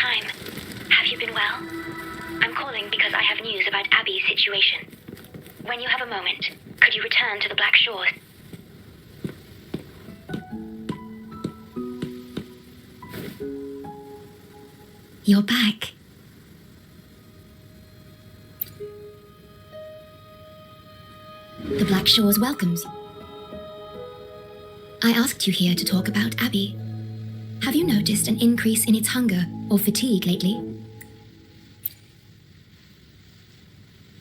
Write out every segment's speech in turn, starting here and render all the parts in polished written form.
time. Have you been well? I'm calling because I have news about Abby's situation. When you have a moment, could you return to the Black Shores? You're back. The Black Shores welcomes you. I asked you here to talk about Abby. Have you noticed an increase in its hunger or fatigue lately?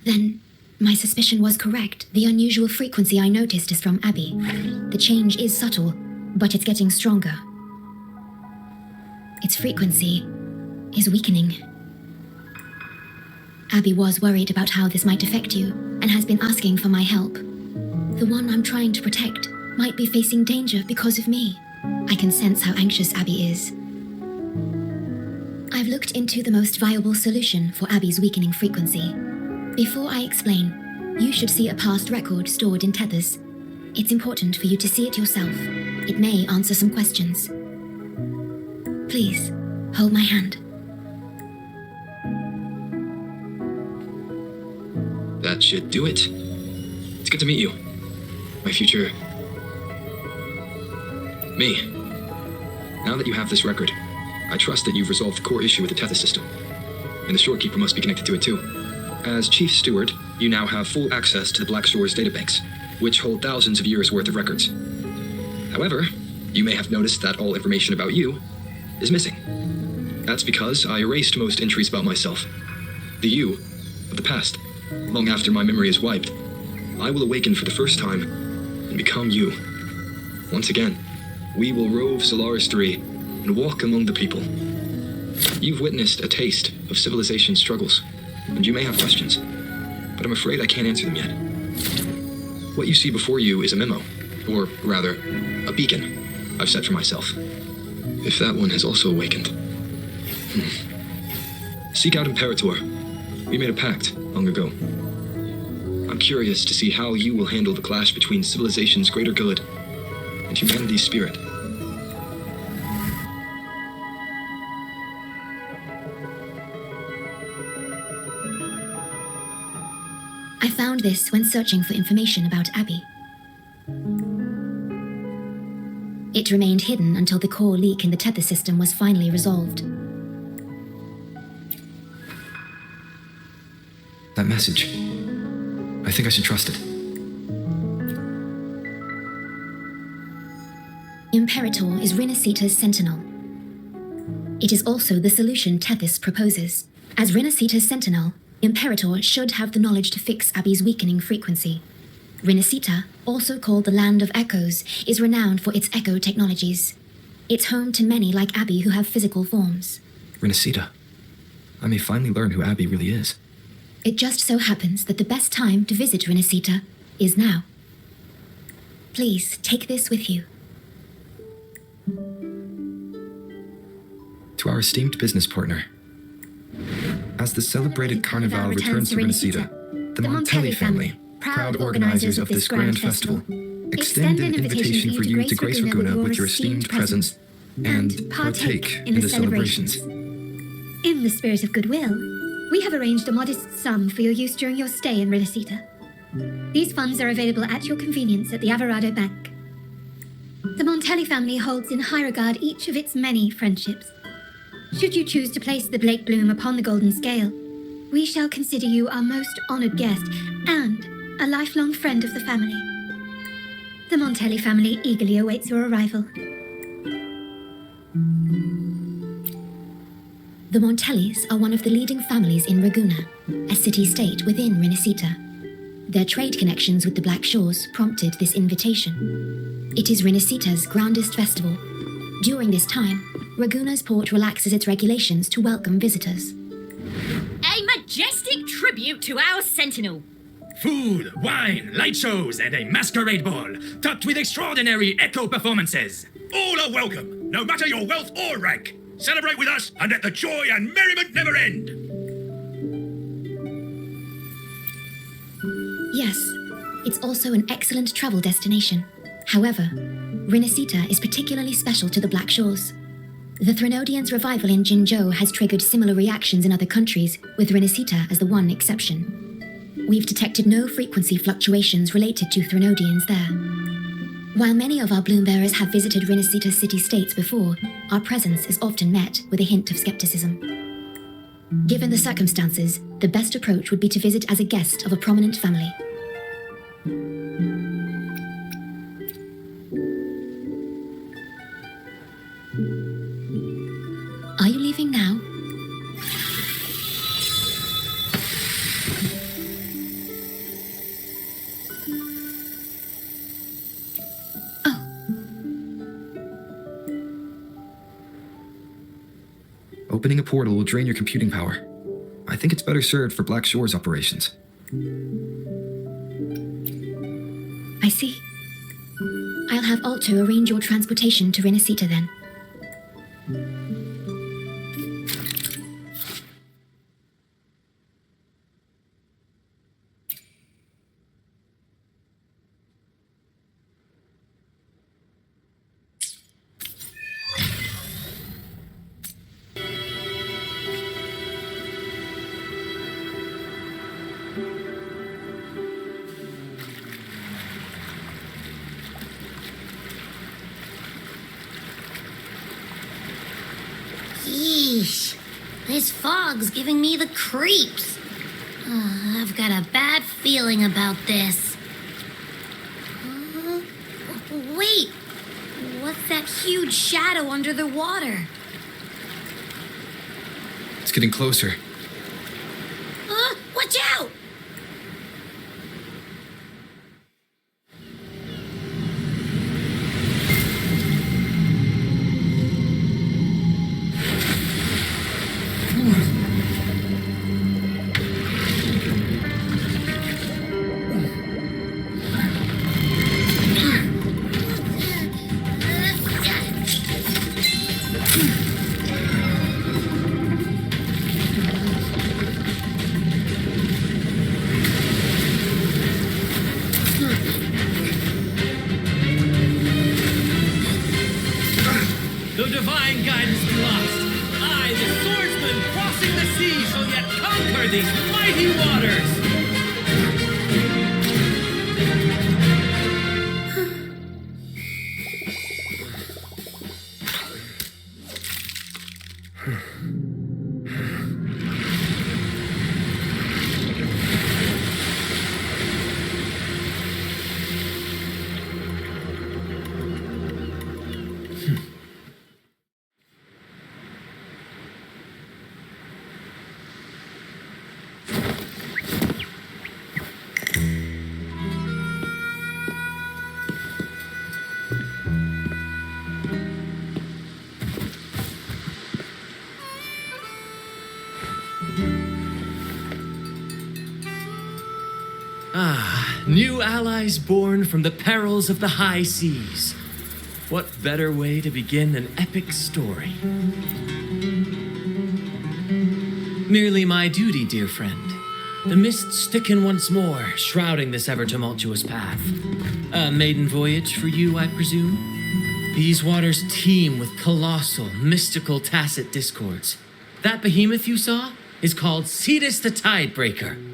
Then, my suspicion was correct. The unusual frequency I noticed is from Abby. The change is subtle, but it's getting stronger. Its frequency is weakening. Abby was worried about how this might affect you and has been asking for my help. The one I'm trying to protect might be facing danger because of me. I can sense how anxious Abby is. I've looked into the most viable solution for Abby's weakening frequency. Before I explain, you should see a past record stored in tethers. It's important for you to see it yourself. It may answer some questions. Please, hold my hand. That should do it. It's good to meet you. My future... me. Now that you have this record, I trust that you've resolved the core issue with the Tethys system. And the Shorekeeper must be connected to it too. As Chief Steward, you now have full access to the Black Shores databanks, which hold thousands of years' worth of records. However, you may have noticed that all information about you is missing. That's because I erased most entries about myself. The you of the past. Long after my memory is wiped, I will awaken for the first time and become you. Once again, we will rove Solaris 3 and walk among the people. You've witnessed a taste of civilization's struggles, and you may have questions, but I'm afraid I can't answer them yet. What you see before you is a memo, or rather, a beacon I've set for myself. If that one has also awakened. Seek out Imperator. We made a pact long ago. I'm curious to see how you will handle the clash between civilization's greater good and humanity's spirit. I found this when searching for information about Abby. It remained hidden until the core leak in the tether system was finally resolved. That message. I think I should trust it. Imperator is Rinasita's sentinel. It is also the solution Tethys proposes. As Rinasita's sentinel, Imperator should have the knowledge to fix Abby's weakening frequency. Rinasita, also called the Land of Echoes, is renowned for its echo technologies. It's home to many like Abby who have physical forms. Rinasita. I may finally learn who Abby really is. It just so happens that the best time to visit Rinasita is now. Please take this with you. To our esteemed business partner. As the celebrated Carnival returns to Rinasita, the Montelli family, proud organizers of this grand festival, extend an invitation for you to grace Raguena with your esteemed presence and partake in the celebrations. In the spirit of goodwill, we have arranged a modest sum for your use during your stay in Rinasita. These funds are available at your convenience at the Averado Bank. The Montelli family holds in high regard each of its many friendships. Should you choose to place the Blake Bloom upon the golden scale, we shall consider you our most honored guest and a lifelong friend of the family. The Montelli family eagerly awaits your arrival. The Montellis are one of the leading families in Raguena, a city-state within Rinasita. Their trade connections with the Black Shores prompted this invitation. It is Rinasita's grandest festival. During this time, Raguena's port relaxes its regulations to welcome visitors. A majestic tribute to our sentinel. Food, wine, light shows, and a masquerade ball, topped with extraordinary echo performances. All are welcome, no matter your wealth or rank. Celebrate with us and let the joy and merriment never end. Yes, it's also an excellent travel destination. However, Rinasita is particularly special to the Black Shores. The Threnodians' revival in Jinzhou has triggered similar reactions in other countries, with Renacita as the one exception. We've detected no frequency fluctuations related to Threnodians there. While many of our Bloombearers have visited Renacita city-states before, our presence is often met with a hint of skepticism. Given the circumstances, the best approach would be to visit as a guest of a prominent family. Are you leaving now? Opening a portal will drain your computing power. I think it's better served for Black Shore's operations. I see. I'll have Alto arrange your transportation to Renacita then. Yeesh, this fog's giving me the creeps. I've got a bad feeling about this. Wait, what's that huge shadow under the water? It's getting closer. Watch out! No divine guidance be lost. I, the swordsman, crossing the sea, shall yet conquer these mighty waters. New allies born from the perils of the high seas. What better way to begin an epic story? Merely my duty, dear friend. The mists thicken once more, shrouding this ever-tumultuous path. A maiden voyage for you, I presume? These waters teem with colossal, mystical, tacit discords. That behemoth you saw is called Cetus the Tidebreaker.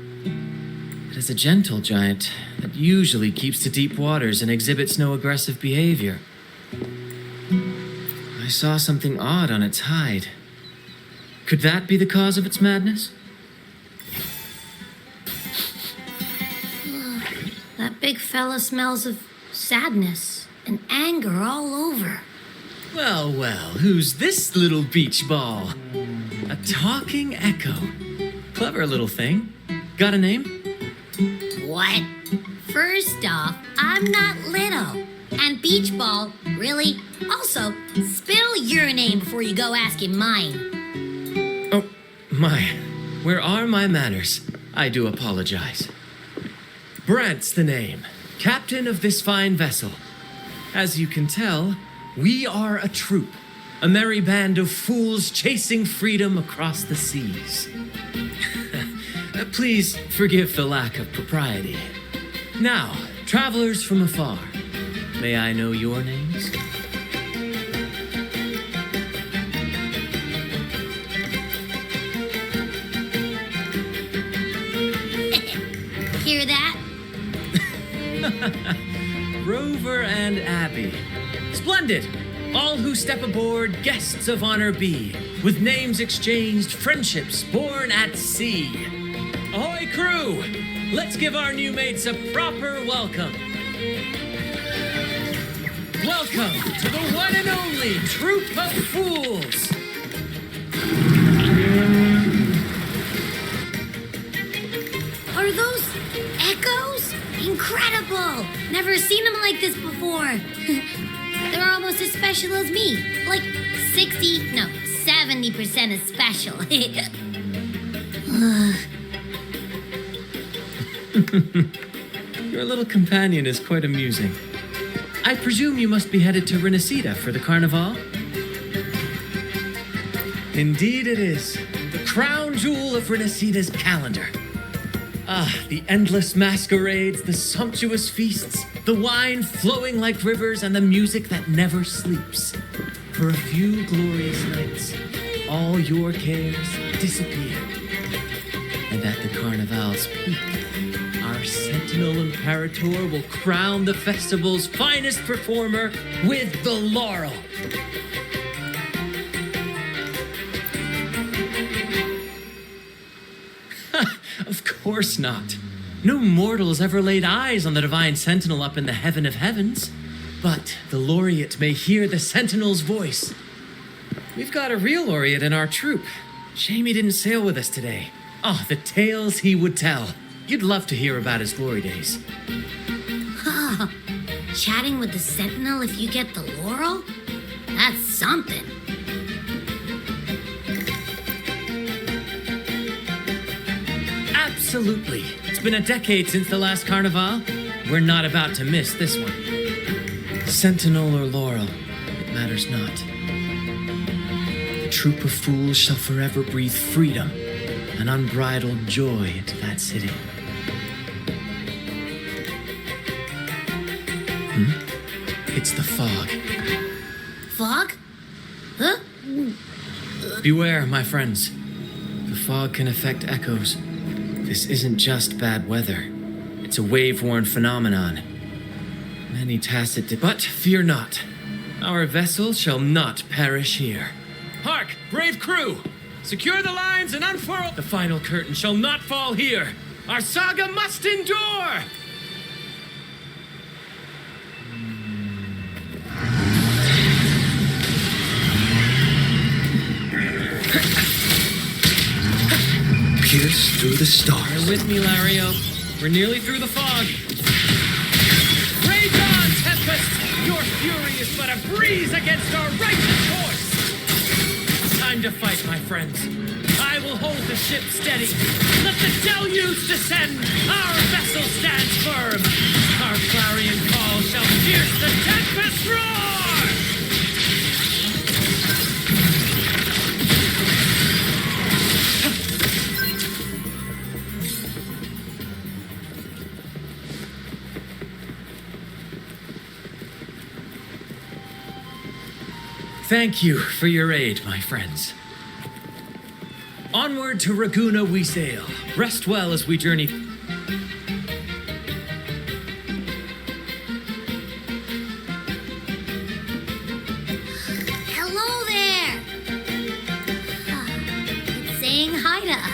It is a gentle giant that usually keeps to deep waters and exhibits no aggressive behavior. I saw something odd on its hide. Could that be the cause of its madness? That big fella smells of sadness and anger all over. Well, well, who's this little beach ball? A talking echo. Clever little thing. Got a name? What? First off, I'm not little. And Beach Ball, really? Also, spill your name before you go asking mine. Oh, my. Where are my manners? I do apologize. Brant's the name. Captain of this fine vessel. As you can tell, we are a troop. A merry band of fools chasing freedom across the seas. Please forgive the lack of propriety. Now, travelers from afar, may I know your names? and Abby. Splendid! All who step aboard, guests of honor be, with names exchanged, friendships born at sea. Ahoy, crew! Let's give our new mates a proper welcome. Welcome to the one and only Troop of Fools! Are those echoes? Incredible! Never seen them like this before. They're almost as special as me. Like 70% as special. Your little companion is quite amusing. I presume you must be headed to Renacita for the Carnival? Indeed it is. The crown jewel of Renacita's calendar. Ah, the endless masquerades, the sumptuous feasts, the wine flowing like rivers, and the music that never sleeps. For a few glorious nights, all your cares disappear. And at the Carnival's peak, our Sentinel Imperator will crown the festival's finest performer with the laurel. Of course not. No mortals ever laid eyes on the Divine Sentinel up in the heaven of heavens. But the laureate may hear the Sentinel's voice. We've got a real laureate in our troop. Shame he didn't sail with us today. Oh, the tales he would tell. You'd love to hear about his glory days. Chatting with the Sentinel if you get the laurel? That's something. Absolutely. It's been a decade since the last Carnival. We're not about to miss this one. Sentinel or laurel, it matters not. The troop of fools shall forever breathe freedom and unbridled joy into that city. It's the fog. Fog? Huh? Beware, my friends. The fog can affect echoes. This isn't just bad weather. It's a wave-worn phenomenon. Many tacit but fear not. Our vessel shall not perish here. Hark, brave crew! Secure the lines and unfurl. The final curtain shall not fall here. Our saga must endure! Pierce through the stars. Bear with me, Lario. We're nearly through the fog. Rage on, Tempest! Your fury is but a breeze against our righteous course! Time to fight, my friends. I will hold the ship steady. Let the deluge descend. Our vessel stands firm. Our clarion call shall pierce the tempest roar! Thank you for your aid, my friends. Onward to Raguna we sail. Rest well as we journey. Hello there! It's saying hi to us.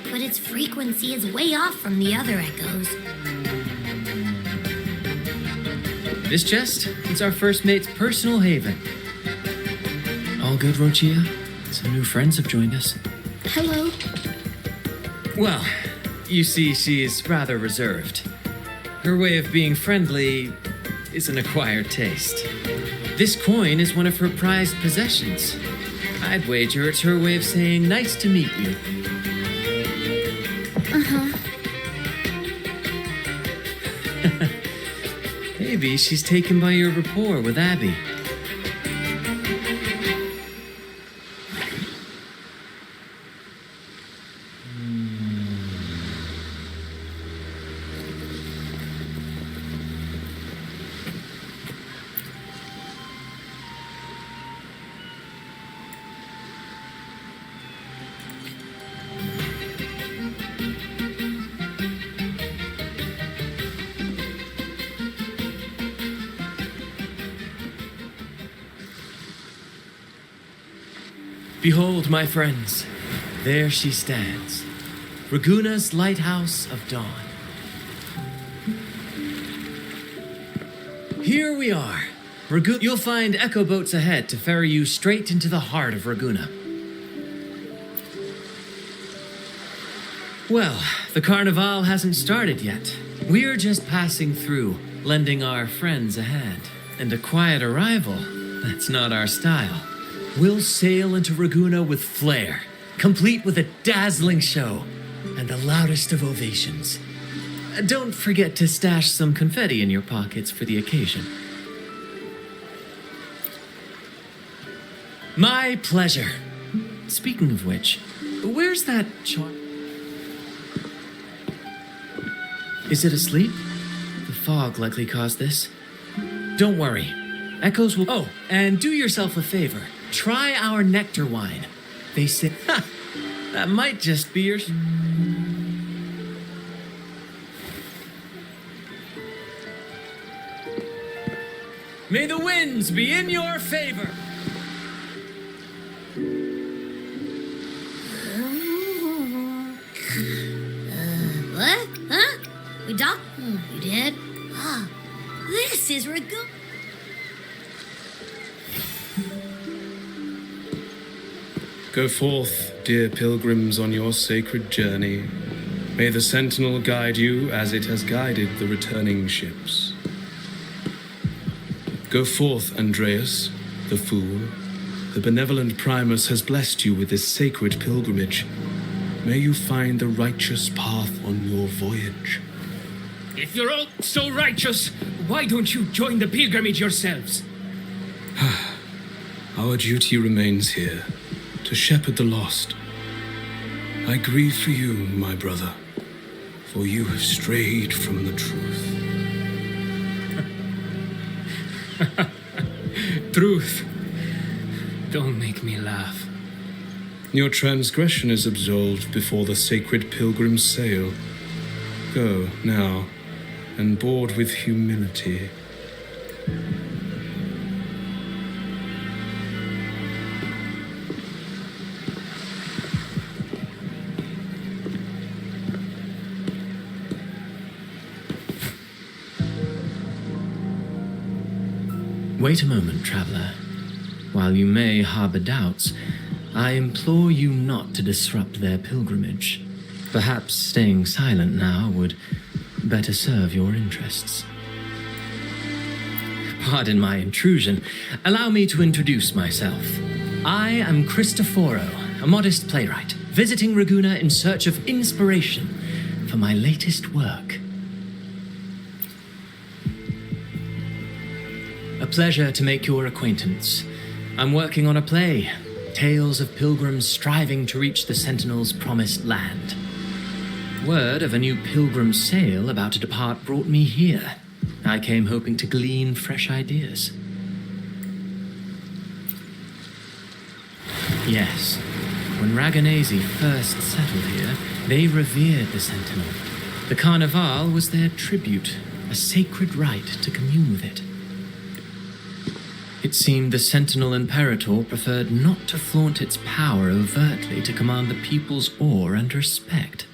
But its frequency is way off from the other echoes. This chest, it's our first mate's personal haven. All good, Rochia? Some new friends have joined us. Hello. Well, You see, she's rather reserved. Her way of being friendly is an acquired taste. This coin is one of her prized possessions. I'd wager it's her way of saying nice to meet you. Maybe she's taken by your rapport with Abby. Behold, my friends, there she stands, Raguna's Lighthouse of Dawn. Here we are. You'll find echo boats ahead to ferry you straight into the heart of Raguna. Well, the Carnival hasn't started yet. We're just passing through, lending our friends a hand. And a quiet arrival, that's not our style. We'll sail into Raguna with flair, complete with a dazzling show and the loudest of ovations. Don't forget to stash some confetti in your pockets for the occasion. My pleasure. Speaking of which, where's that Is it asleep? The fog likely caused this. Don't worry. Echoes will... Oh, and do yourself a favor. Try our nectar wine. They say... Ha! That might just be your... May the winds be in your favor! What? Huh? We docked? You did? Ah, this is Raguna. Go forth, dear pilgrims, on your sacred journey. May the Sentinel guide you as it has guided the returning ships. Go forth, Andreas, the fool. The benevolent Primus has blessed you with this sacred pilgrimage. May you find the righteous path on your voyage. If you're all so righteous, why don't you join the pilgrimage yourselves? Our duty remains here, to shepherd the lost. I grieve for you, my brother, for you have strayed from the truth. Truth. Don't make me laugh. Your transgression is absolved before the sacred pilgrims sail. Go, now, and board with humility. Wait a moment, traveler. While you may harbor doubts, I implore you not to disrupt their pilgrimage. Perhaps staying silent now would better serve your interests. Pardon my intrusion. Allow me to introduce myself. I am Cristoforo, a modest playwright, visiting Raguna in search of inspiration for my latest work. A pleasure to make your acquaintance. I'm working on a play, tales of pilgrims striving to reach the Sentinel's promised land. Word of a new pilgrim sail about to depart brought me here. I came hoping to glean fresh ideas. Yes, when Raganese first settled here, they revered the Sentinel. The Carnival was their tribute, a sacred rite to commune with it. It seemed the Sentinel Imperator preferred not to flaunt its power overtly to command the people's awe and respect.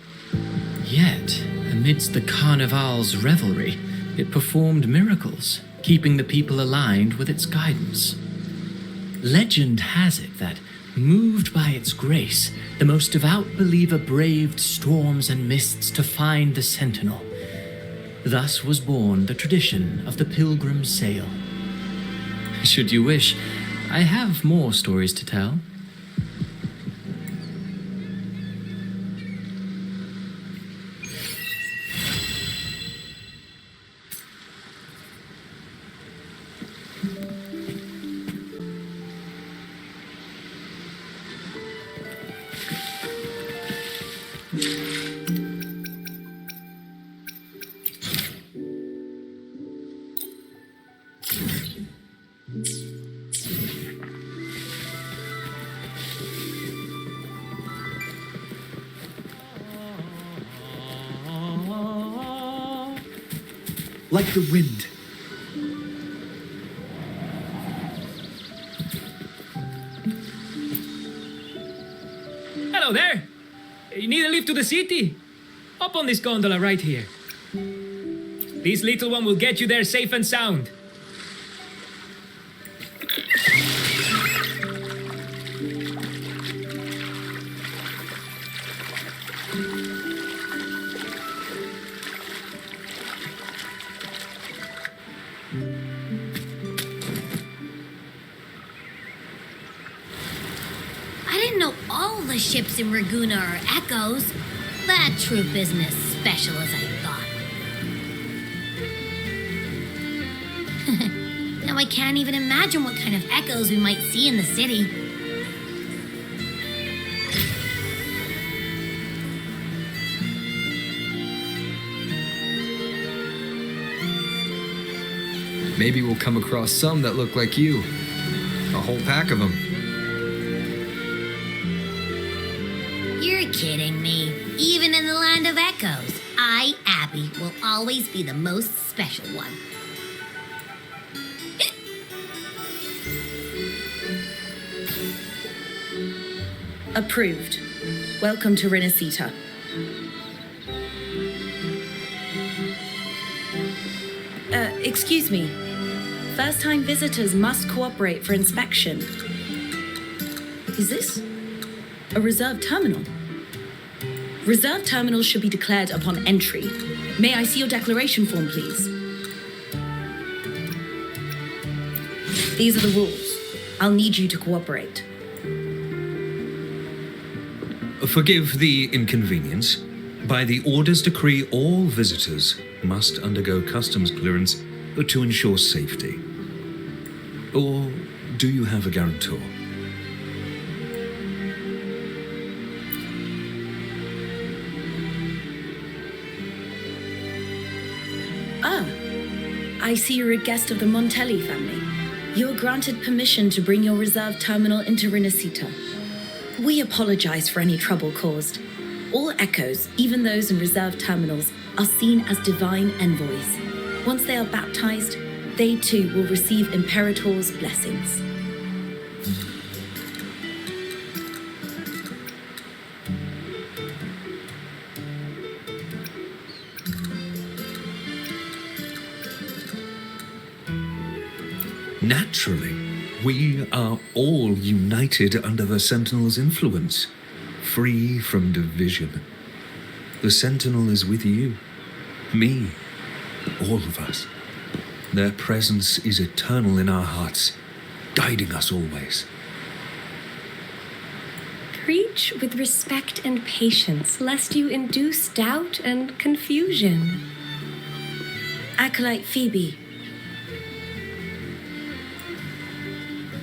Yet, amidst the Carnival's revelry, it performed miracles, keeping the people aligned with its guidance. Legend has it that Moved by its grace, the most devout believer braved storms and mists to find the Sentinel. Thus was born the tradition of the Pilgrim Sail. Should you wish, I have more stories to tell. Like the wind. Hello there! You need a lift to the city? Hop on this gondola right here. This little one will get you there safe and sound. I didn't know all the ships in Raguna are Echoes. That troop isn't as special as I thought. Now I can't even imagine what kind of Echoes we might see in the city. Maybe we'll come across some that look like you. A whole pack of them. You're kidding me. Even in the land of Echoes, I, Abby, will always be the most special one. Approved. Welcome to Renacita. Excuse me. First-time visitors must cooperate for inspection. Is this a reserve terminal? Reserve terminals should be declared upon entry. May I see your declaration form, please? These are the rules. I'll need you to cooperate. Forgive the inconvenience. By the Order's decree, all visitors must undergo customs clearance to ensure safety. Or do you have a guarantor? Ah, I see you're a guest of the Montelli family. You're granted permission to bring your reserve terminal into Renacita. We apologize for any trouble caused. All Echoes, even those in reserve terminals, are seen as divine envoys. Once they are baptized, they too will receive Imperator's blessings. Naturally, we are all united under the Sentinel's influence, free from division. The Sentinel is with you, me, all of us. Their presence is eternal in our hearts, guiding us always. Preach with respect and patience, lest you induce doubt and confusion. Acolyte Phoebe.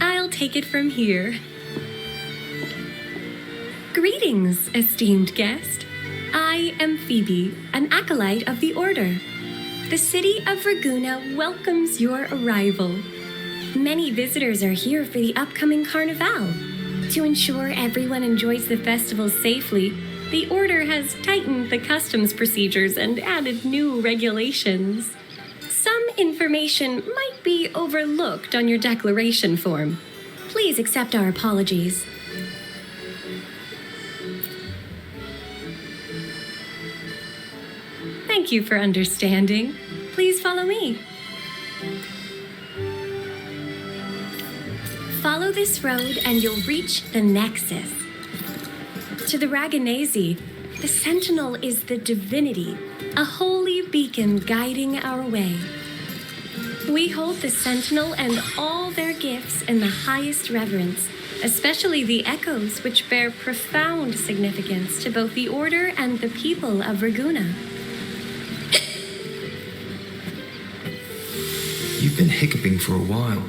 I'll take it from here. Greetings, esteemed guest. I am Phoebe, an acolyte of the Order. The city of Raguna welcomes your arrival. Many visitors are here for the upcoming Carnival. To ensure everyone enjoys the festival safely, the Order has tightened the customs procedures and added new regulations. Some information might be overlooked on your declaration form. Please accept our apologies. Thank you for understanding. Please follow me. Follow this road and you'll reach the Nexus. To the Raganazi, the Sentinel is the divinity, a holy beacon guiding our way. We hold the Sentinel and all their gifts in the highest reverence, especially the echoes, which bear profound significance to both the Order and the people of Raguna. You've been hiccuping for a while.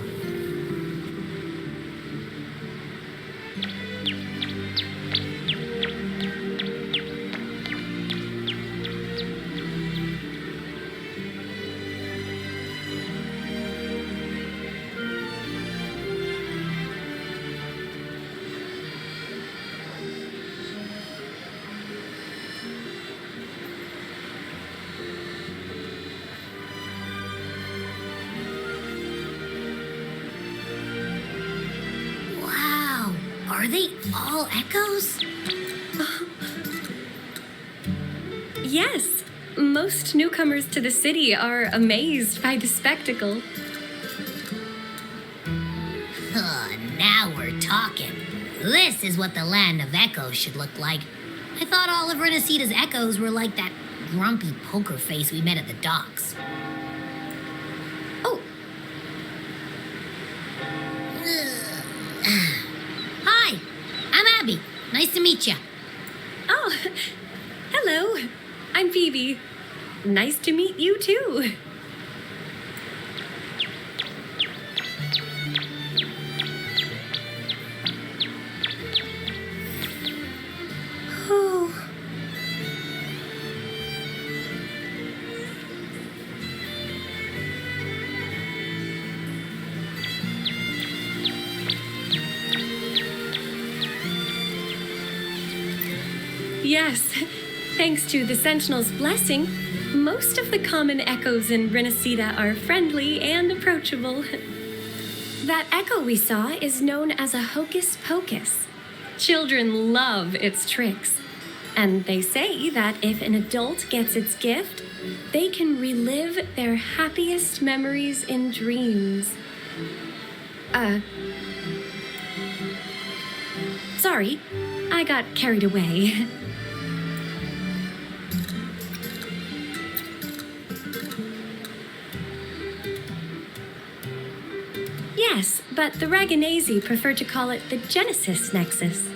Wow, are they all echoes? Yes, most newcomers to the city are amazed by the spectacle. Now we're talking. This is what the land of echoes should look like. I thought all of Renacita's echoes were like that grumpy poker face we met at the docks. Oh. Hi, I'm Abby. Nice to meet you. Oh, hello. I'm Phoebe. Nice to meet you too. Oh. Yes, thanks to the Sentinel's blessing, most of the common echoes in Renacita are friendly and approachable. That echo we saw is known as a hocus pocus. Children love its tricks. And they say that if an adult gets its gift, they can relive their happiest memories in dreams. Sorry, I got carried away. Yes, but the Raganazi prefer to call it the Genesis Nexus.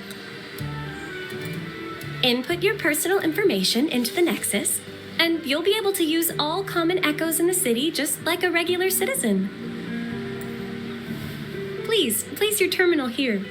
Input your personal information into the Nexus, and you'll be able to use all common echoes in the city just like a regular citizen. Please, place your terminal here.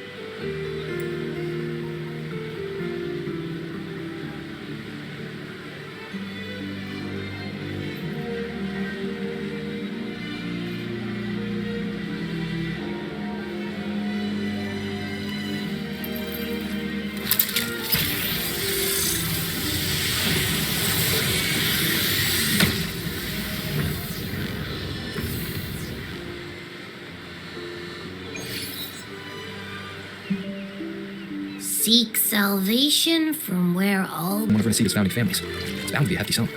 Seek salvation from where all... One of Renacita's founding families. It's bound to be a hefty sum.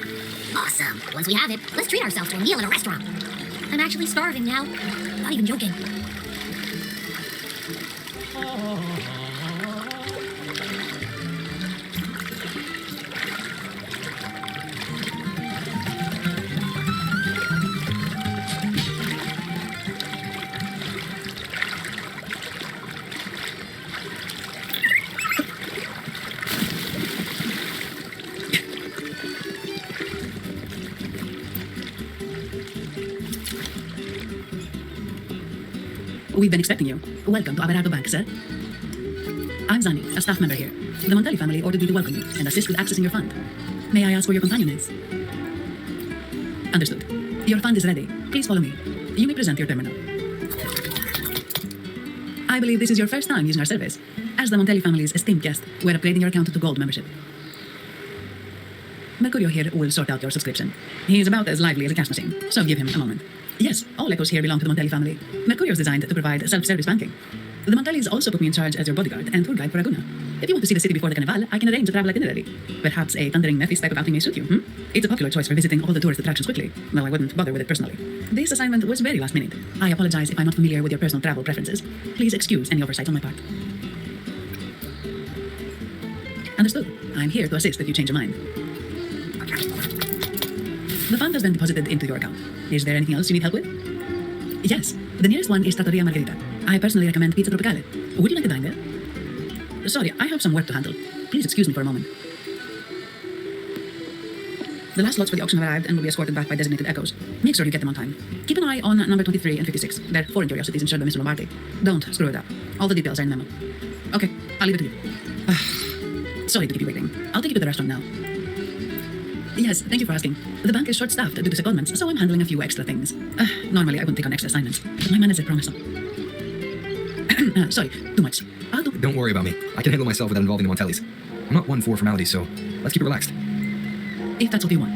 Awesome. Once we have it, let's treat ourselves to a meal at a restaurant. I'm actually starving now. Not even joking. We've been expecting you. Welcome to Aberardo Bank, sir. I'm Zani, a staff member here. The Montelli family ordered me to welcome you and assist with accessing your fund. May I ask where your companion is? Understood. Your fund is ready. Please follow me. You may present your terminal. I believe this is your first time using our service. As the Montelli family's esteemed guest, we're upgrading your account to Gold membership. Mercurio here will sort out your subscription. He's about as lively as a cash machine, so give him a moment. Yes, all echoes here belong to the Montelli family. Mercurio is designed to provide self-service banking. The Montellis also put me in charge as your bodyguard and tour guide for Raguna. If you want to see the city before the Carnival, I can arrange a travel itinerary. Perhaps a Thundering Nephis type of outing may suit you, It's a popular choice for visiting all the tourist attractions quickly, though I wouldn't bother with it personally. This assignment was very last minute. I apologize if I'm not familiar with your personal travel preferences. Please excuse any oversight on my part. Understood. I'm here to assist if you change your mind. The fund has been deposited into your account. Is there anything else you need help with? Yes. The nearest one is Trattoria Margherita. I personally recommend Pizza Tropicale. Would you like to dine there? Sorry, I have some work to handle. Please excuse me for a moment. The last lots for the auction have arrived and will be escorted back by designated echoes. Make sure you get them on time. Keep an eye on number 23 and 56. They're foreign curiosities insured by Mr. Lombardi. Don't screw it up. All the details are in the memo. Okay, I'll leave it to you. Sorry to keep you waiting. I'll take you to the restaurant now. Yes, thank you for asking. The bank is short-staffed due to secondments, so I'm handling a few extra things. Normally, I wouldn't take on extra assignments. My manager promised some. Sorry, too much. Don't worry about me. I can handle myself without involving the Montellis. I'm not one for formalities, so let's keep it relaxed. If that's what you want.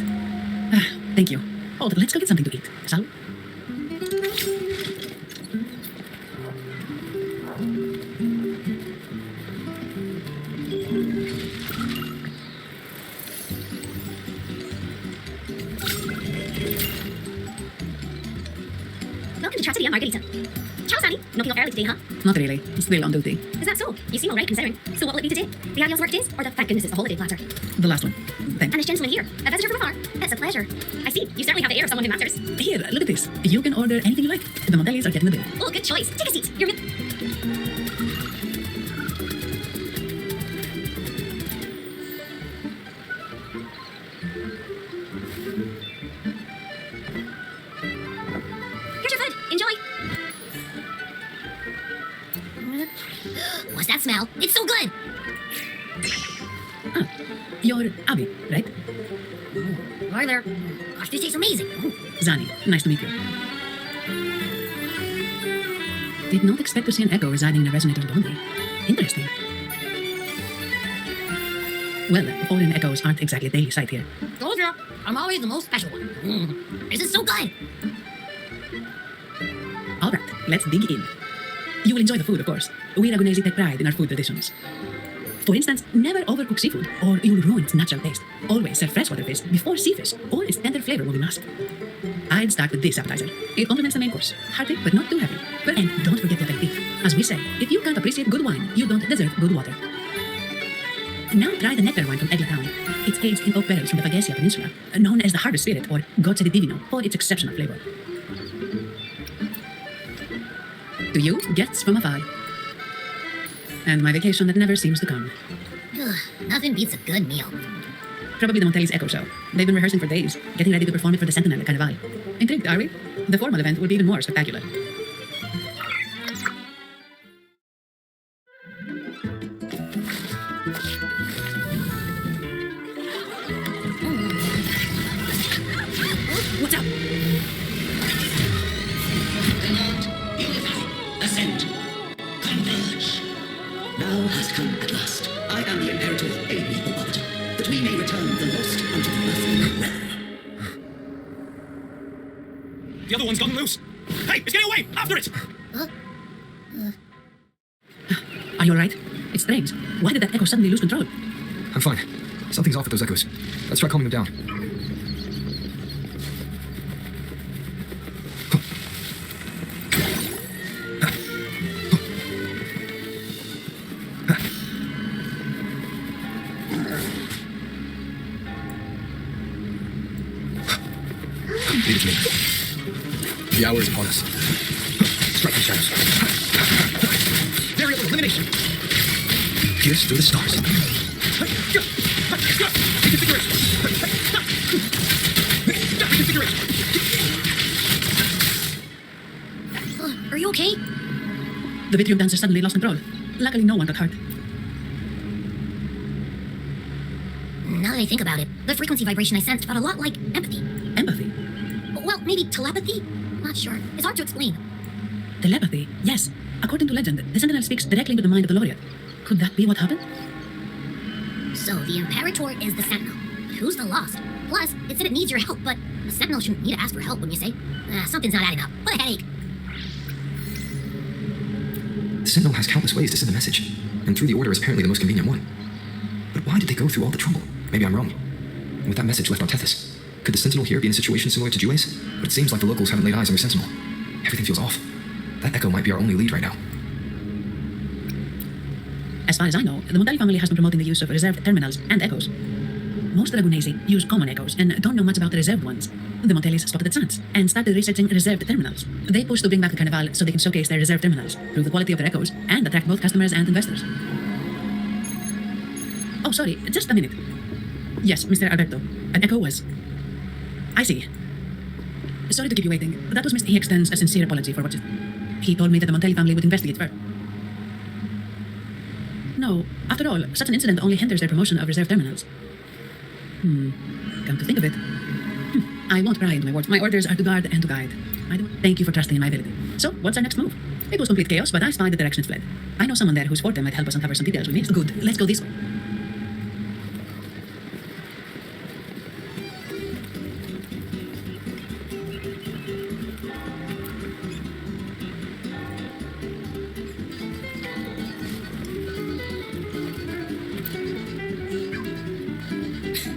Thank you. Hold, let's go get something to eat, shall we? Welcome to Trattoria Margherita. Ciao, Sunny. No feel early today, huh? Not really. Still on duty. Is that so? You seem alright considering. So what will it be today? The adios work days? Or the thank goodness it's a holiday platter? The last one. Thanks. And this gentleman here, a visitor from afar. It's a pleasure. I see. You certainly have the air of someone who matters. Here, look at this. You can order anything you like. The Montellis are getting the bill. Oh, good choice. Take a seat. You're Here's your food. Enjoy. What's that smell? It's so good! You're Abby, right? Hi there. Gosh, this tastes amazing. Zani, nice to meet you. Did not expect to see an echo residing in a resonator's body. Interesting. Well, foreign echoes aren't exactly a daily sight here. Told you, I'm always the most special one. This is so good. All right, let's dig in. You will enjoy the food, of course. We Ragunesi take pride in our food traditions. For instance, never overcook seafood, or you'll ruin its natural taste. Always serve freshwater fish before sea fish, or its tender flavor will be lost. I'd start with this appetizer. It complements the main course. Hearty, but not too heavy. And don't forget the aperitif. As we say, if you can't appreciate good wine, you don't deserve good water. Now try the nectar wine from Egla Town. It's aged in oak barrels from the Vagesia Peninsula, known as the Harvest Spirit, or Gocce di Divino, for its exceptional flavor. To you, guests from afar. And my vacation that never seems to come. Ugh, nothing beats a good meal. Probably the Montelli's Echo Show. They've been rehearsing for days, getting ready to perform it for the Sentinel at Carnival. Intrigued, are we? The formal event will be even more spectacular. What's up? Ascend. Converge. Now has come at last. I am the Imperator. Aid me, O Arbiter, that we may return the lost unto the earthly realm. The other one's gotten loose. Hey, it's getting away! After it! Are you alright? It's strange. Why did that echo suddenly lose control? I'm fine. Something's off with those echoes. Let's try calming them down. Leave it to me. The hour is upon us. Strike the shadows. Variable elimination. Pierce through the stars. Reconfiguration. Are you okay? The Vitrium dancer suddenly lost control. Luckily, no one got hurt. Now that I think about it, the frequency vibration I sensed felt a lot like empathy. Empathy? Well, maybe telepathy? Not sure. It's hard to explain. Telepathy? Yes. According to legend, the Sentinel speaks directly into the mind of the laureate. Could that be what happened? So the Imperator is the Sentinel. But who's the Lost? Plus, it said it needs your help, but the Sentinel shouldn't need to ask for help, wouldn't you say? Something's not adding up. What a headache. Sentinel has countless ways to send a message, and through the Order is apparently the most convenient one. But why did they go through all the trouble? Maybe I'm wrong. And with that message left on Tethys, could the Sentinel here be in a situation similar to Jue's? But it seems like the locals haven't laid eyes on their Sentinel. Everything feels off. That Echo might be our only lead right now. As far as I know, the Montelli family has been promoting the use of reserved terminals and echoes. Most Dragonesi use common echoes and don't know much about the reserved ones. The Montellis spotted the chance and started researching reserved terminals. They push to bring back the Carnival so they can showcase their reserved terminals, prove the quality of their echoes, and attract both customers and investors. Oh, sorry, just a minute. Yes, Mr. Alberto, an echo was... I see. Sorry to keep you waiting, but that was Mr. He extends a sincere apology for what just... He told me that the Montelli family would investigate first. No, after all, such an incident only hinders their promotion of reserve terminals. Come to think of it. I won't pry into my words. My orders are to guard and to guide. I do thank you for trusting in my ability. So, what's our next move? It was complete chaos, but I spied the direction it fled. I know someone there whose forte might help us uncover some details we missed. Good, let's go this way.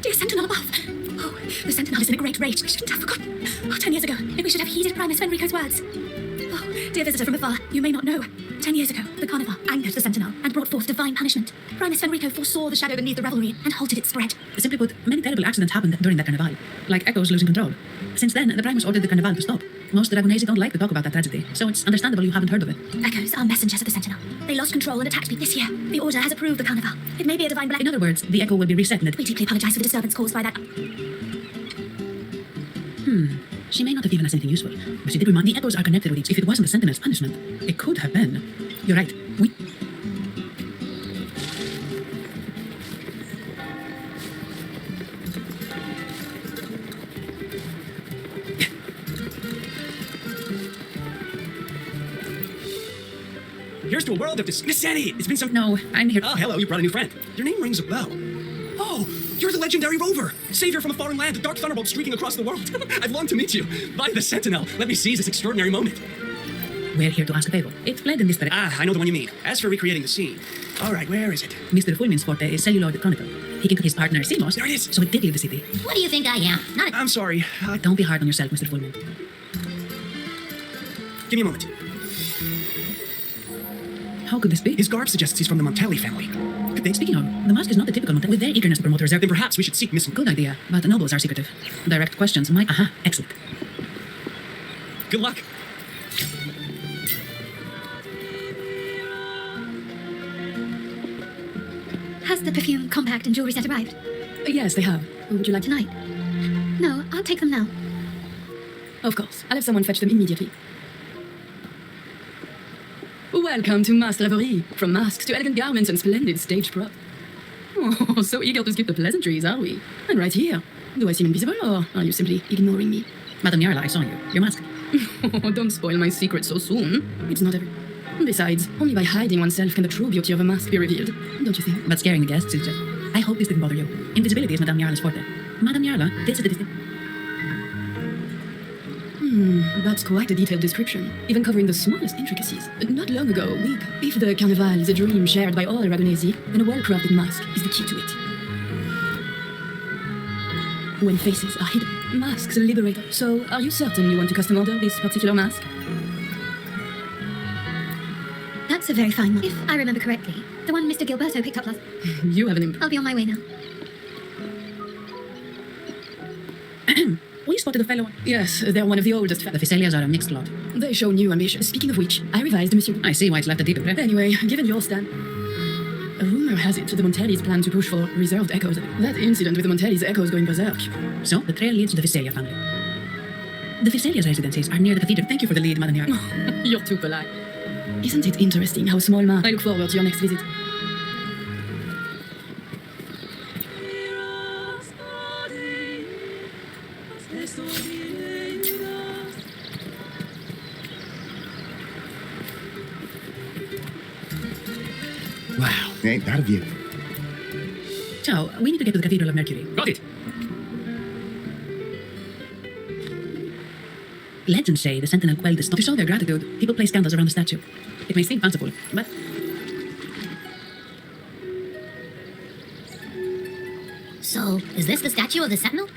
Dear Sentinel above! Oh, the Sentinel is in a great rage. We shouldn't have forgotten. 10 years ago, we should have heeded Primus Fenrico's words. Oh, dear visitor from afar, you may not know. 10 years ago, the Carnival angered the Sentinel and brought forth divine punishment. Primus Fenrico foresaw the shadow beneath the revelry and halted its spread. Simply put, many terrible accidents happened during that Carnival, like Echoes losing control. Since then, the Primus ordered the Carnival to stop. Most Dragonesi don't like to talk about that tragedy, so it's understandable you haven't heard of it. Echoes are messengers of the Sentinel. They lost control and attacked me this year. The Order has approved the Carnival. It may be a divine black... In other words, the Echo will be reset and We deeply apologize for the disturbance caused by that... She may not have given us anything useful, but she did remind the Echoes are connected with each. If it wasn't the Sentinel's punishment, it could have been. You're right. Here's to a world of Miss Sandy, it's been some... No, I'm here. Oh, hello, you brought a new friend. Your name rings a bell. Oh, you're the legendary Rover, savior from a foreign land, a dark thunderbolt streaking across the world. I've longed to meet you. By the Sentinel, let me seize this extraordinary moment. We're here to ask a favor. It's planned in this direction. Ah, I know the one you mean. As for recreating the scene. All right, where is it? Mr. Fulmin's forte is celluloid chronicle. He can cook his partner, Simos. There it is. So he did leave the city. What do you think I am? Not a... I'm sorry. Don't be hard on yourself, Mr. Fulmin. Give me a moment. How could this be? His garb suggests he's from the Montelli family. Could they... Speaking of, the mask is not the typical Montelli. With their eagerness to promote reserve... Then perhaps we should seek Miss... Good idea, but the nobles are secretive. Direct questions might... Aha, excellent. Good luck. Has the perfume, compact, and jewelry set arrived? Yes, they have. Would you like Tonight? No, I'll take them now. Of course. I'll have someone fetch them immediately. Welcome to Mask Reverie. From masks to elegant garments and splendid stage props. Oh, so eager to skip the pleasantries, are we? And right here. Do I seem invisible, or are you simply ignoring me? Madame Yarla, I saw you. Your mask. Oh, don't spoil my secret so soon. It's not every... Besides, only by hiding oneself can the true beauty of a mask be revealed, don't you think? But scaring the guests is just... I hope this didn't bother you. Invisibility is Madame Yarla's forte. Madame Yarla, this is the distinct... That's quite a detailed description, even covering the smallest intricacies. Not long ago, we... If the Carnival is a dream shared by all Aragonesi, then a well-crafted mask is the key to it. When faces are hidden, masks liberate. So, are you certain you want to custom order this particular mask? That's a very fine one. If I remember correctly, the one Mr. Gilberto picked up last... You have an imp... I'll be on my way now. We spotted a fellow... Yes, they're one of the oldest... The Physaelias are a mixed lot. They show new ambition. Speaking of which, I revised Monsieur... I see why it's left a deep imprint. Anyway, given your stand... A rumor has it the Montellis plan to push for reserved echoes. That incident with the Montellis' echoes going berserk. So, the trail leads to the Physaelia family. The Physaelias' residences are near the cathedral. Thank you for the lead, Madame Yarla. You're too polite. Isn't it interesting how small man... I look forward to your next visit. Wow, ain't that a view? Ciao, we need to get to the Cathedral of Mercury. Got it. Legends say the Sentinel quelled the storm. To show their gratitude, people place candles around the statue. It may seem fanciful, but So, is this the statue of the Sentinel?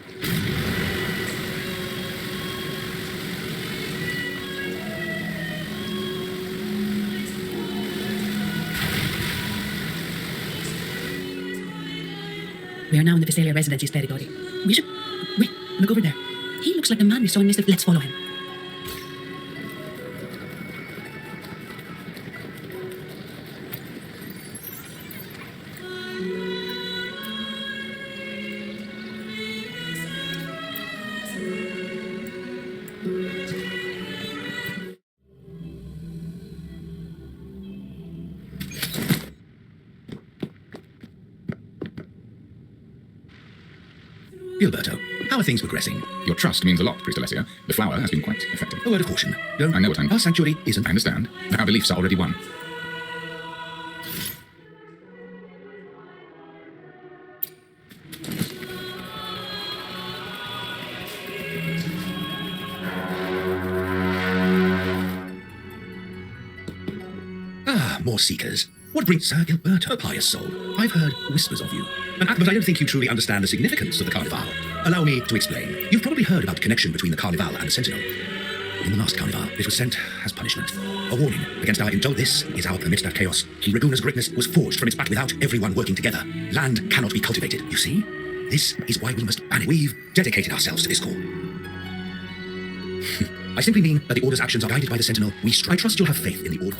we are now in the Visalia Residency's territory. We should... Wait, look over there. He looks like the man we saw in Mr. Let's follow him. Gilberto, how are things progressing? Your trust means a lot, Priest Alessio. The flower has been quite effective. A word of caution. Don't... I know what I'm... Our sanctuary isn't... I understand. Our beliefs are already won. Ah, more seekers. What brings Sir Gilberto, pious soul? I've heard whispers of you. But I don't think you truly understand the significance of the Carnival. Allow me to explain. You've probably heard about the connection between the Carnival and the Sentinel. In the last Carnival, it was sent as punishment. A warning against our intel. This is our permit that chaos. Raguna's greatness was forged from its back without everyone working together. Land cannot be cultivated, you see? This is why we must ban it. We've dedicated ourselves to this call. I simply mean that the Order's actions are guided by the Sentinel. I trust you'll have faith in the Order.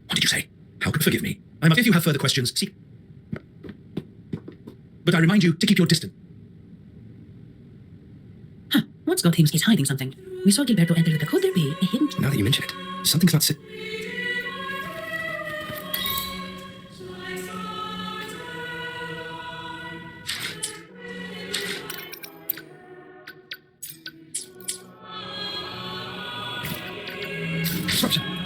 What did you say? How could forgive me? If you have further questions, see. But I remind you to keep your distance. Huh, what's got him? He's hiding something. We saw Gilberto enter the... Could there be a hidden... Now that you mention it, something's not... Disruption.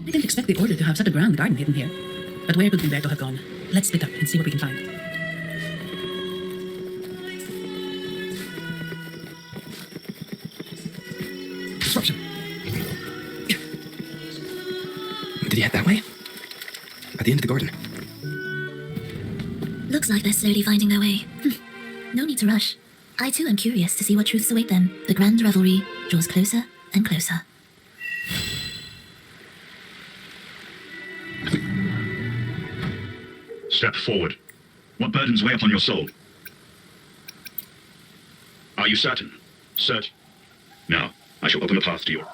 I didn't expect the Order to have such a grand garden hidden here. But where could Gilberto have gone? Let's split up and see what we can find. Disruption. Did he head that way? At the end of the garden. Looks like they're slowly finding their way. No need to rush. I too am curious to see what truths await them. The grand revelry draws closer and closer. Step forward. What burdens weigh upon your soul? Are you certain? Certain. Now, I shall open a path to you.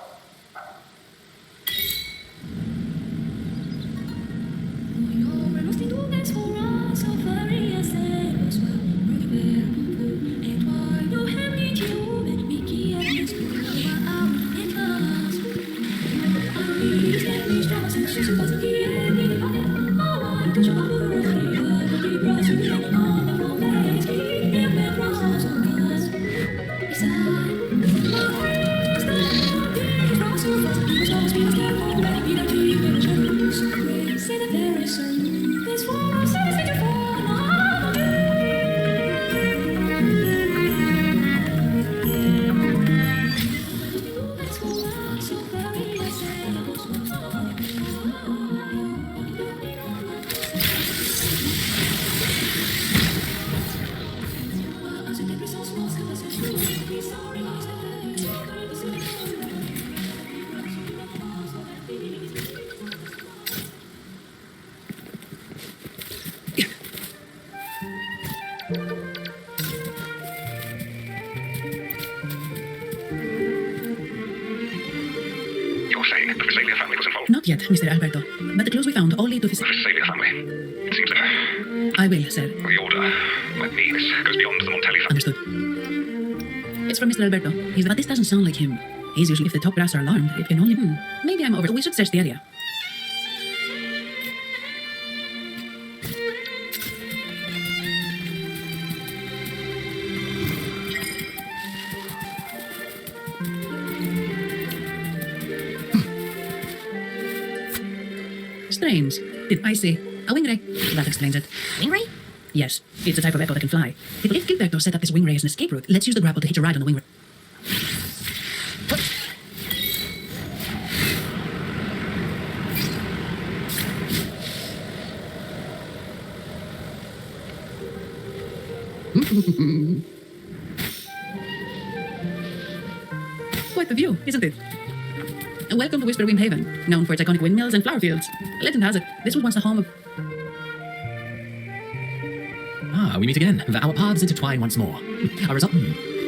the Visalia family was involved? Not yet, Mr. Alberto. But the clues we found all lead to The Visalia family. It seems that I will, sir. the order might be this goes beyond the Montelli family. Understood. It's from Mr. Alberto. But this doesn't sound like him. He's usually, if the top brass are alarmed, it can only... Maybe I'm over... We should search the area. Strange. I see. A wing ray. That explains it. Wing ray? Yes. It's a type of echo that can fly. If Gilberto set up this wing ray as an escape route, let's use the grapple to hitch a ride on the wing ray. Quite the view, isn't it? Welcome to Whisperwind Haven, known for its iconic windmills and flower fields. Legend has it, this was once the home of... Ah, we meet again. Our paths intertwine once more. Our result...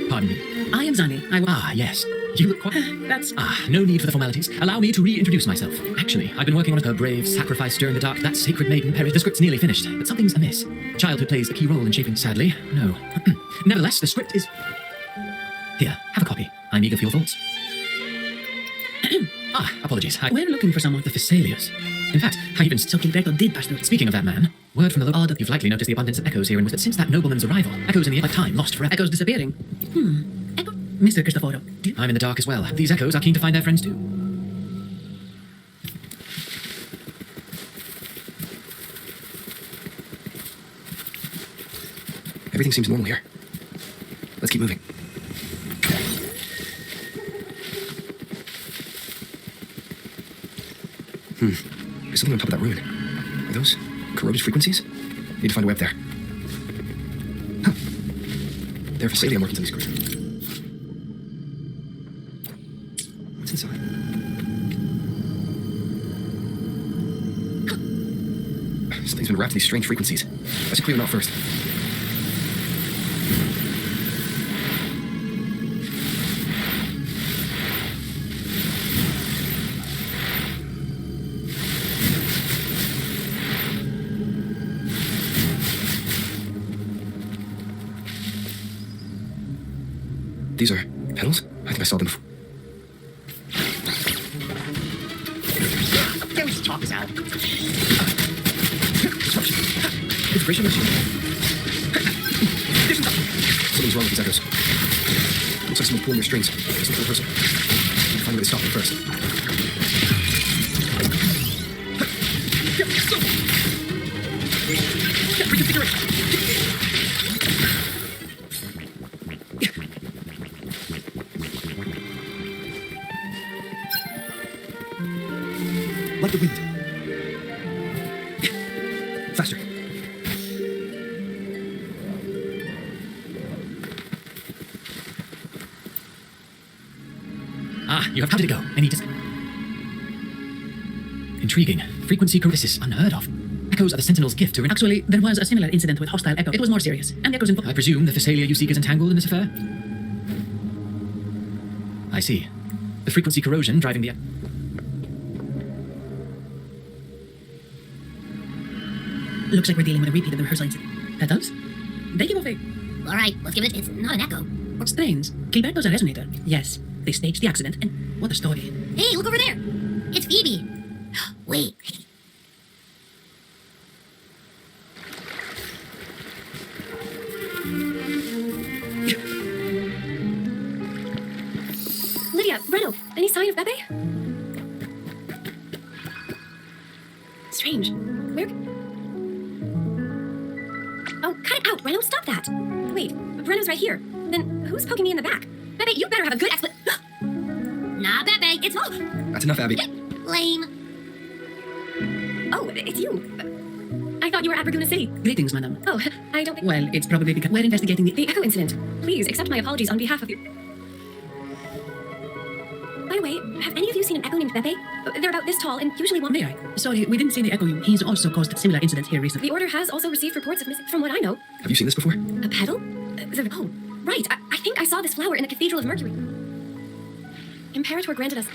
Pardon me. I am Zani. Ah, yes. You look quite... That's... no need for the formalities. Allow me to reintroduce myself. Actually, I've been working on a brave sacrifice during the dark. That sacred maiden perished. The script's nearly finished, but something's amiss. Childhood plays a key role in shaping... Sadly, no. Nevertheless, the script is... Here, have a copy. I'm eager for your thoughts. Apologies. We're looking for someone. The Thessalias. In fact, I even... So Gilberto did pass through. Speaking of that man, word from the Lord... You've likely noticed the abundance of echoes here, and that since that nobleman's arrival, echoes in the like time lost forever. Echoes disappearing. Echo... Mr. Cristoforo. I'm in the dark as well. These echoes are keen to find their friends too. Everything seems normal here. Let's keep moving. There's something on top of that ruin. Are those corroded frequencies? Need to find a way up there. Huh. There are Visalia markings on these screws. What's inside? Something's been wrapped in these strange frequencies. I should clear them out first. These are pedals? I think I saw them before. Can we just talk this out? Integration machine. Something's wrong with these echoes. Looks like someone's pulling their strings. It's like a rehearsal. Find a way to stop them first. Reconfigure it! Like the wind. Faster. You have... How did it go? Any Intriguing. Frequency corrosive, unheard of. Echoes are the Sentinel's gift to... Actually, there was a similar incident with hostile echo. It was more serious. And the echoes I presume the Thessalia you seek is entangled in this affair? I see. The frequency corrosion driving the... Looks like we're dealing with a repeat of the rehearsal incident. Petals? They give off a... All right, let's give it... It's not an echo. Strange. Gilberto's a resonator. Yes. They staged the accident, and what a story. Hey, look over there. It's Phoebe. Wait. Lydia, Reno, any sign of Pepe? Strange. Where... Oh, cut it out, Reno, stop that. Wait, Reno's right here. Then who's poking me in the back? Pepe, you better have a good Nah, Pepe, it's... Oh! That's enough, Abby. Lame. Oh, it's you. I thought you were at Raguna City. Greetings, madam. Oh, I don't think... Well, it's probably because we're investigating The echo incident. Please, accept my apologies on behalf of you. By the way, have any of you seen an echo named Pepe? They're about this tall and usually one... May I? Sorry, we didn't see the echo. He's also caused similar incidents here recently. The Order has also received reports of missing... From what I know... Have you seen this before? A petal? Oh, right. I think I saw this flower in the Cathedral of Mercury. Imperator granted us...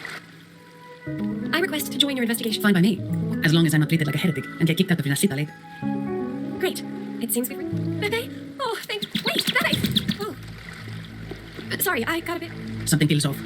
I request to join your investigation. Fine by me, as long as I'm not treated like a heretic and get kicked out of Renacita later. Great. It seems we've... Pepe? Oh, thanks. Wait, Pepe! Oh. Sorry, I got a bit... Something feels off.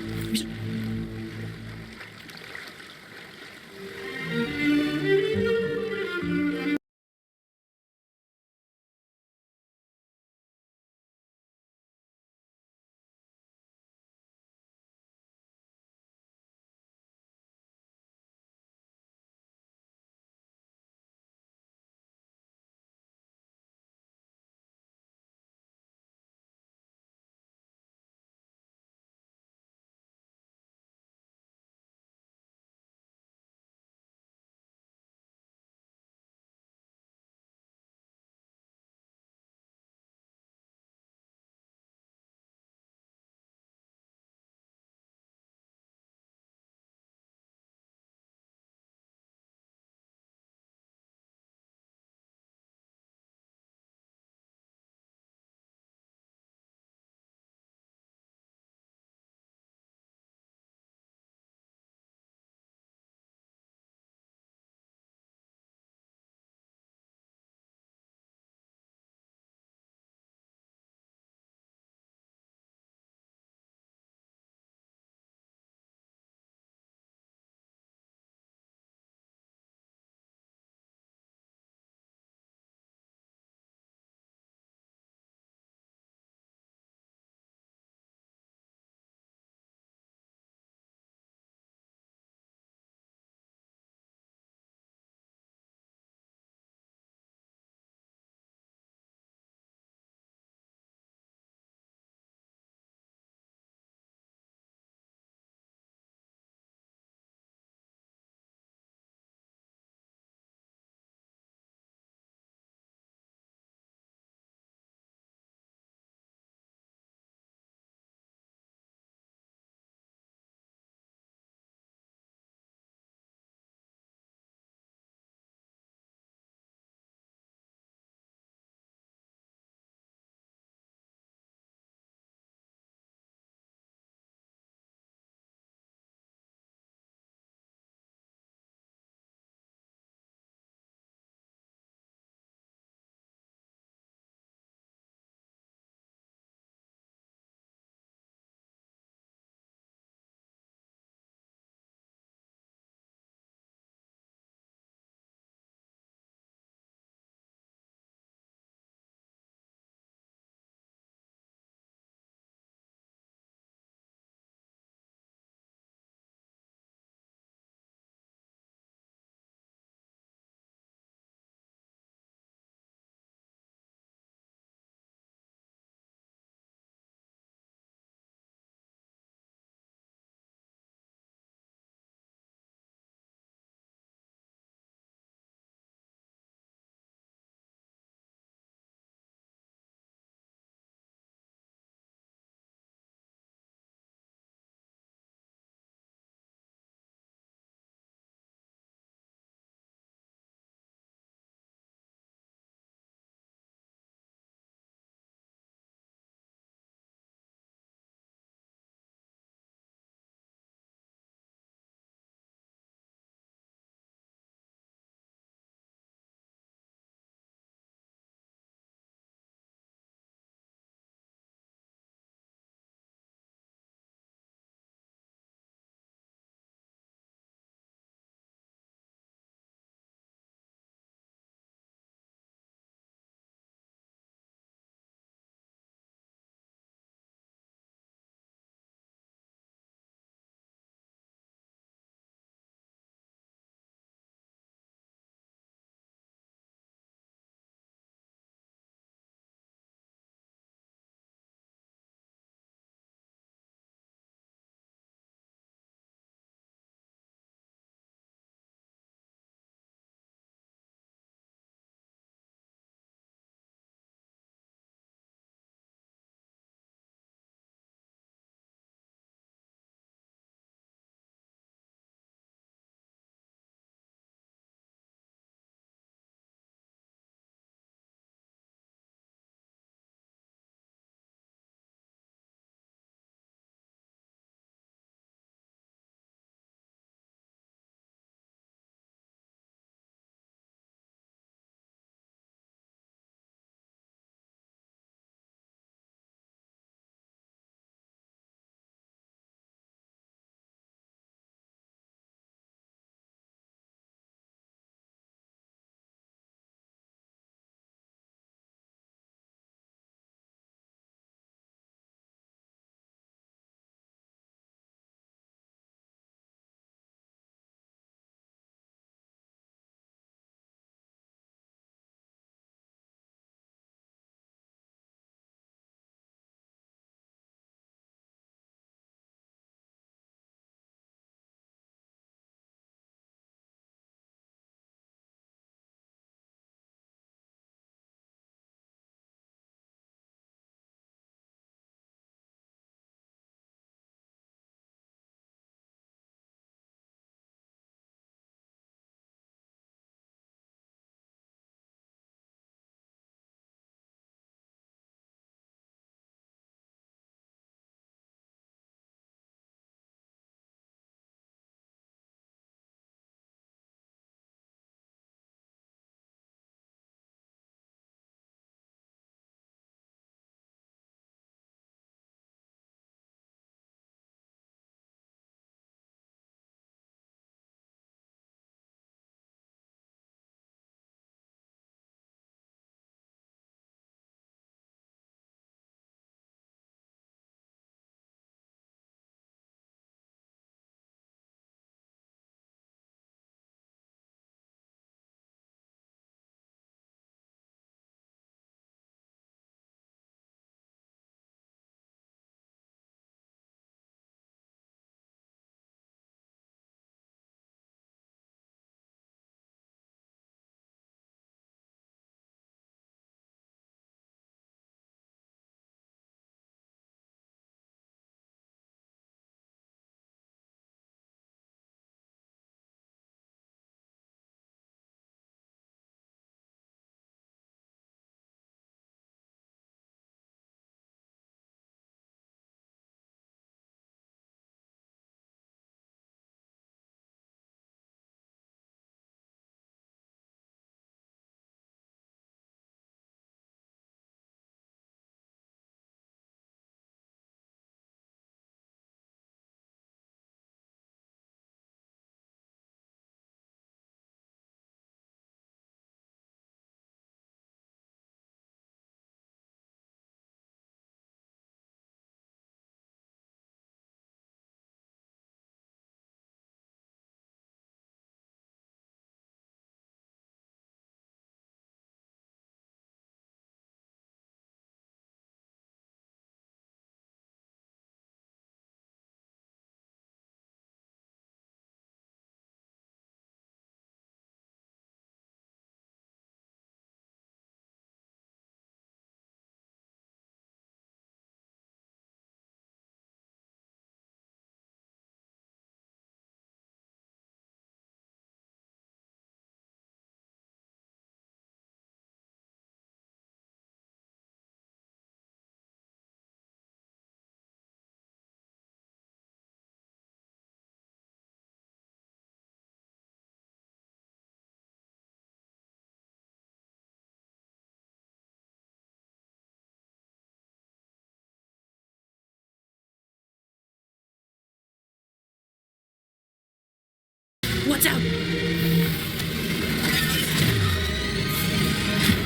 Watch out!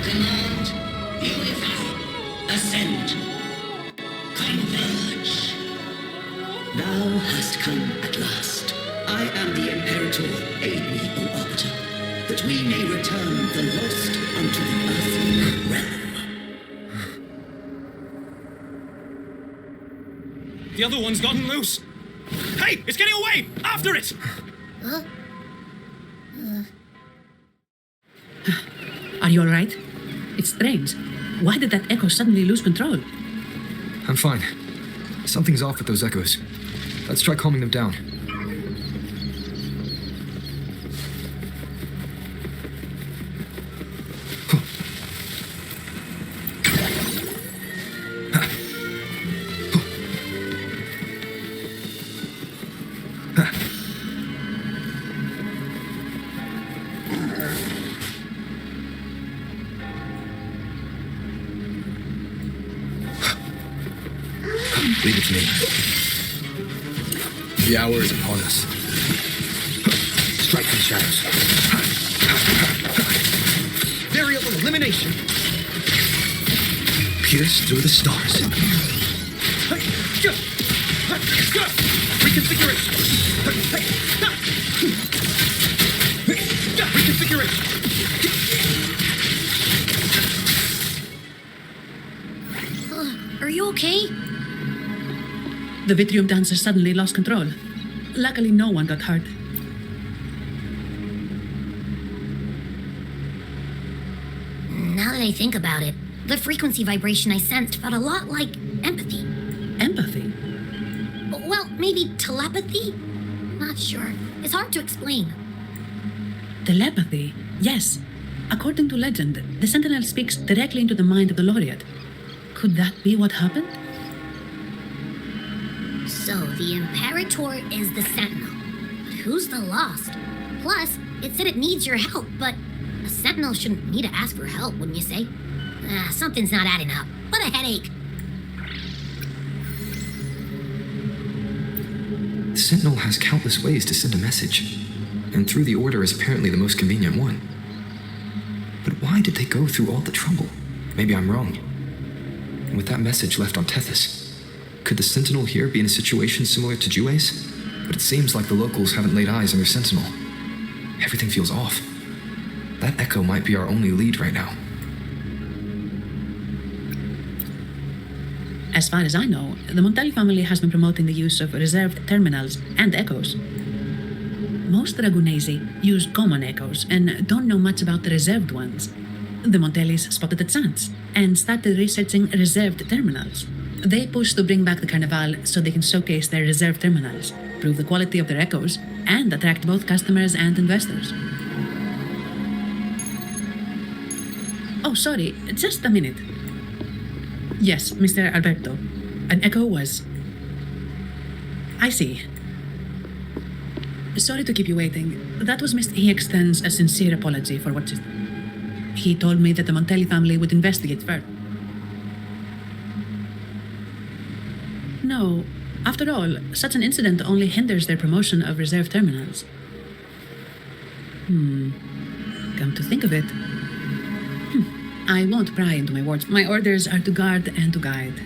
Command, unify, ascend, converge. Thou hast come at last. I am the Imperator. Aid me, O Arbiter, that we may return the lost unto the earthly realm. The other one's gotten loose. Hey, it's getting away! After it! Are you alright? It's strange. Why did that echo suddenly lose control? I'm fine. Something's off with those echoes. Let's try calming them down. Leave it to me. The hour is upon us. Strike the shadows. Variable elimination. Pierce through the stars. Reconfiguration. Reconfiguration. Are you okay? The Vitrium dancer suddenly lost control. Luckily, no one got hurt. Now that I think about it, the frequency vibration I sensed felt a lot like empathy. Empathy? Well, maybe telepathy? Not sure. It's hard to explain. Telepathy? Yes. According to legend, the Sentinel speaks directly into the mind of the Laureate. Could that be what happened? So, the Imperator is the Sentinel. But who's the Lost? Plus, it said it needs your help, but a Sentinel shouldn't need to ask for help, wouldn't you say? Something's not adding up. What a headache. The Sentinel has countless ways to send a message, and through the Order is apparently the most convenient one. But why did they go through all the trouble? Maybe I'm wrong. And with that message left on Tethys, could the Sentinel here be in a situation similar to Jue's? But it seems like the locals haven't laid eyes on their Sentinel. Everything feels off. That echo might be our only lead right now. As far as I know, the Montelli family has been promoting the use of reserved terminals and echoes. Most Dragonesi use common echoes and don't know much about the reserved ones. The Montellis spotted a chance and started researching reserved terminals. They push to bring back the Carnival so they can showcase their reserved terminals, prove the quality of their echoes, and attract both customers and investors. Oh, sorry, just a minute. Yes, Mr. Alberto. An echo was... I see. Sorry to keep you waiting. That was Mr. He extends a sincere apology for what he told me that the Montelli family would investigate further. No. After all, such an incident only hinders their promotion of reserve terminals. Come to think of it. I won't pry into my words. My orders are to guard and to guide.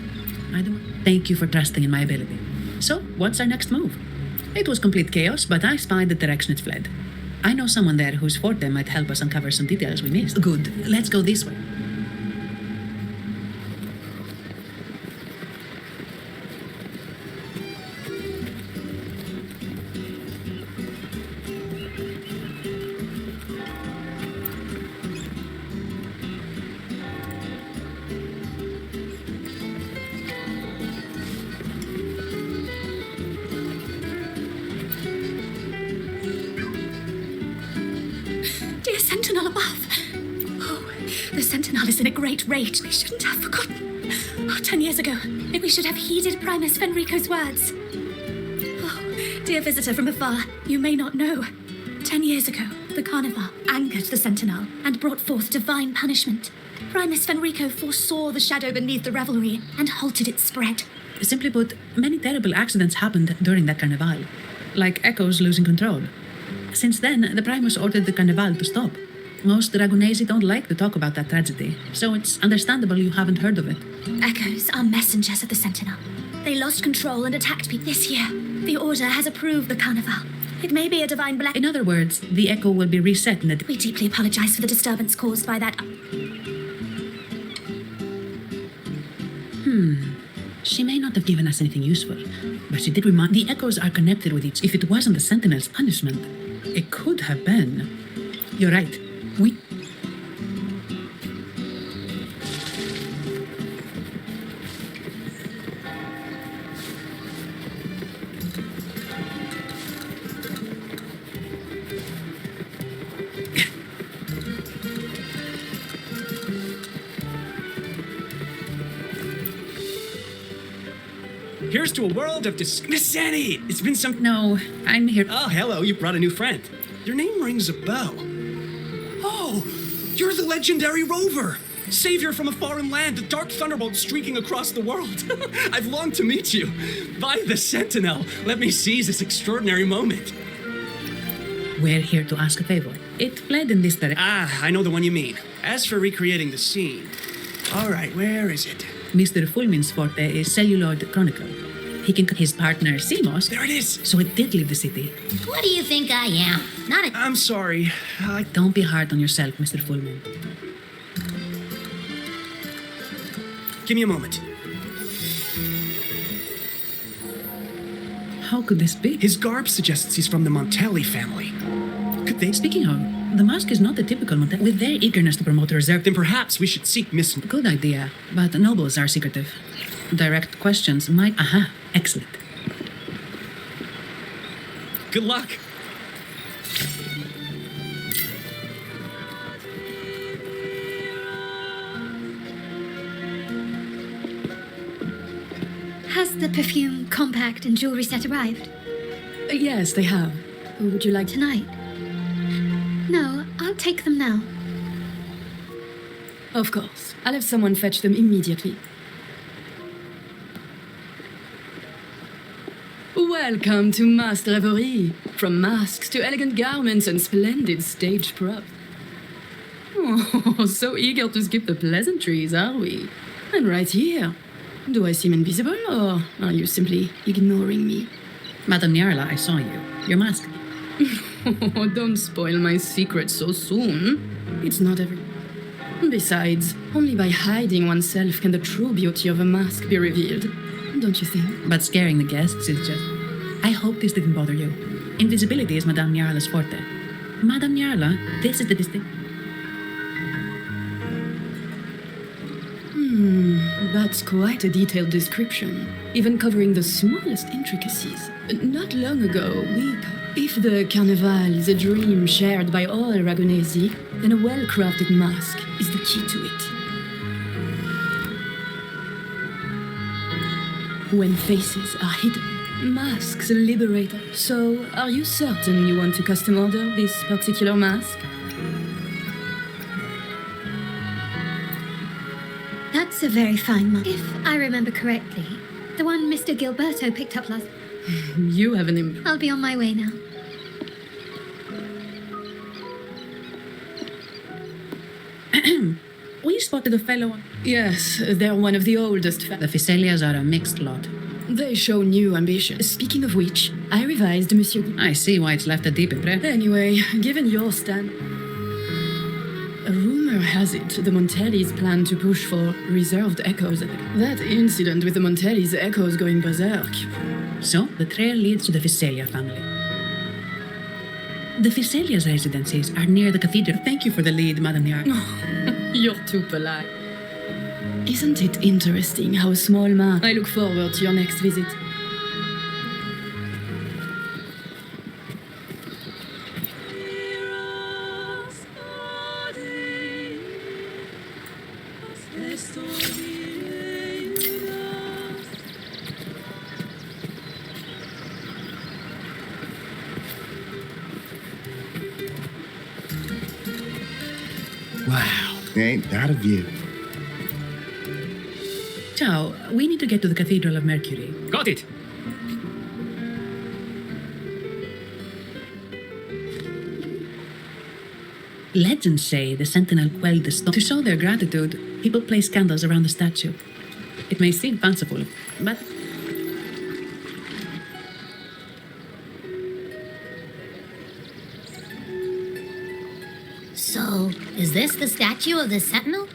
Thank you for trusting in my ability. So, what's our next move? It was complete chaos, but I spied the direction it fled. I know someone there whose forte might help us uncover some details we missed. Good. Let's go this way. Dear Sentinel above. Oh, the Sentinel is in a great rage. They shouldn't have forgotten. 10 years ago, we should have heeded Primus Fenrico's words. Oh, dear visitor from afar, you may not know. 10 years ago, the Carnival angered the Sentinel and brought forth divine punishment. Primus Fenrico foresaw the shadow beneath the revelry and halted its spread. Simply put, many terrible accidents happened during that Carnival, like echoes losing control. Since then, the Primus ordered the Carnival to stop. Most Dragonesi don't like to talk about that tragedy, so it's understandable you haven't heard of it. Echoes are messengers of the Sentinel. They lost control and attacked people this year. The Order has approved the Carnival. It may be a divine black... In other words, the Echo will be reset in the... We deeply apologize for the disturbance caused by that... She may not have given us anything useful, but she did remind... The Echoes are connected with each. If it wasn't the Sentinel's punishment, it could have been... You're right. We... Here's to a world of Miss Annie! It's been some... No, I'm here... Oh, hello, you brought a new friend. Your name rings a bell. Oh, you're the legendary Rover! Savior from a foreign land, the dark thunderbolt streaking across the world. I've longed to meet you. By the Sentinel, let me seize this extraordinary moment. We're here to ask a favor. It led in this direction. Ah, I know the one you mean. As for recreating the scene... All right, where is it? Mr. Fulmin's forte is Celluloid Chronicle. He can... His partner, Simos... There it is! So it did leave the city. What do you think I am? Not a... I'm sorry. Don't be hard on yourself, Mr. Fulmin. Give me a moment. How could this be? His garb suggests he's from the Montelli family. Could they... Speaking of, the mask is not the typical Montelli. With their eagerness to promote a reserve... Then perhaps we should seek Miss... Good idea, but nobles are secretive. Direct questions might... Aha, excellent. Good luck. Has the perfume, compact, and jewelry set arrived? Yes, they have. Would you like Tonight? No, I'll take them now. Of course. I'll have someone fetch them immediately. Welcome to Master Reverie. From masks to elegant garments and splendid stage props. Oh, so eager to skip the pleasantries, are we? I'm right here. Do I seem invisible, or are you simply ignoring me? Madame Nyarla, I saw you. Your mask. Oh, don't spoil my secret so soon. It's not every... Besides, only by hiding oneself can the true beauty of a mask be revealed. Don't you think? But scaring the guests is just... I hope this didn't bother you. Invisibility is Madame Nyarla's forte. Madame Nyarla, this is the distinct... That's quite a detailed description, even covering the smallest intricacies. Not long ago, if the Carnival is a dream shared by all Aragonesi, then a well-crafted mask is the key to it. When faces are hidden, masks liberate us. So, are you certain you want to custom order this particular mask? That's a very fine mask. If I remember correctly, the one Mr. Gilberto picked up last... You have an I'll be on my way now. We spotted a fellow... Yes, they're one of the oldest... The Phycelias are a mixed lot. They show new ambition. Speaking of which, I revised Monsieur... I see why it's left a deep imprint. Anyway, given your stand... A rumor has it the Montellis plan to push for reserved echoes. That incident with the Montellis' echoes going berserk. So, the trail leads to the Phycelia family. The Phycelia's residences are near the cathedral. Thank you for the lead, Madame Nyarla. You're too polite. Isn't it interesting how a small man... I look forward to your next visit. Wow, ain't that a view? Ciao, we need to get to the Cathedral of Mercury. Got it! Legends say the sentinel quelled the storm. To show their gratitude, people place candles around the statue. It may seem fanciful, but So, is this the statue of the sentinel?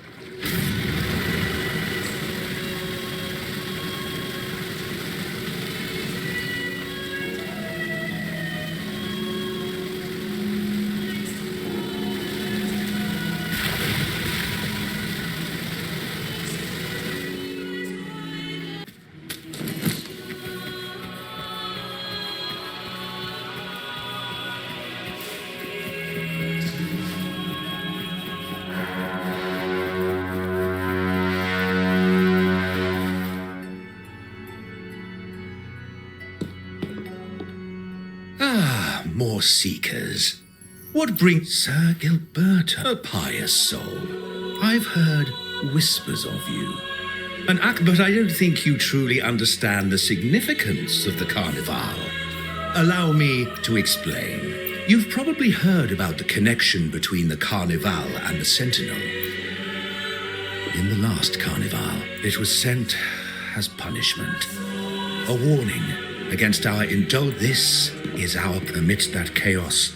More seekers. What brings Sir Gilberto, a pious soul? I've heard whispers of you. But I don't think you truly understand the significance of the Carnival. Allow me to explain. You've probably heard about the connection between the Carnival and the Sentinel. In the last Carnival, it was sent as punishment. A warning against our This is our amidst that chaos.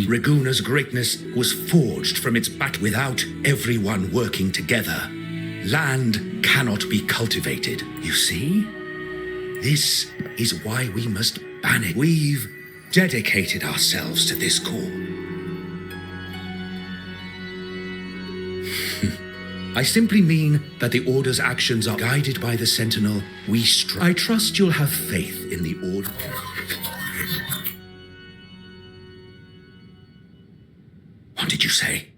Raguna's greatness was forged from its bat without everyone working together. Land cannot be cultivated, you see? This is why we must ban it. We've dedicated ourselves to this call. I simply mean that the Order's actions are guided by the Sentinel. I trust you'll have faith in the Order. What did you say?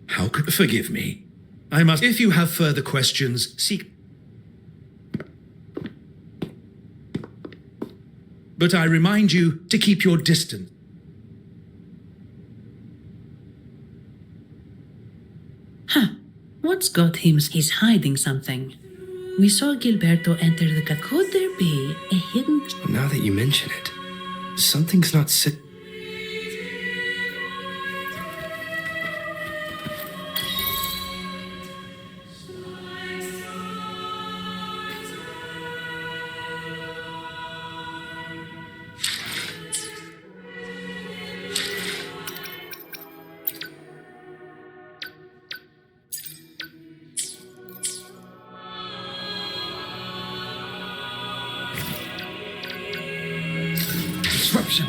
How could... Forgive me. I must... If you have further questions, seek... But I remind you to keep your distance. Huh. What's got him? He's hiding something. We saw Gilberto enter the cat. Could there be a hidden... Now that you mention it, something's not sit... Disruption.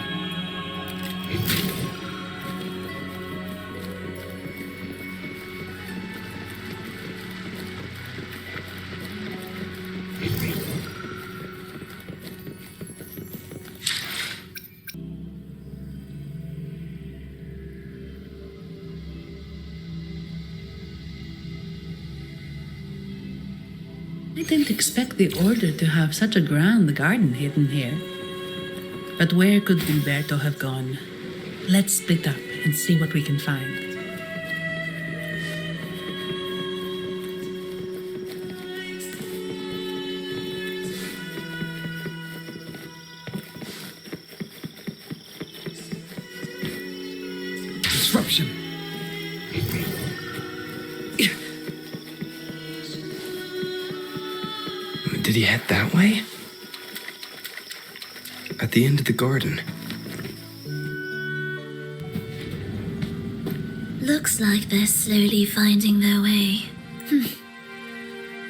I didn't expect the Order to have such a grand garden hidden here. But where could Gilberto have gone? Let's split up and see what we can find. Disruption. Did he head that way? At the end of the garden. Looks like they're slowly finding their way.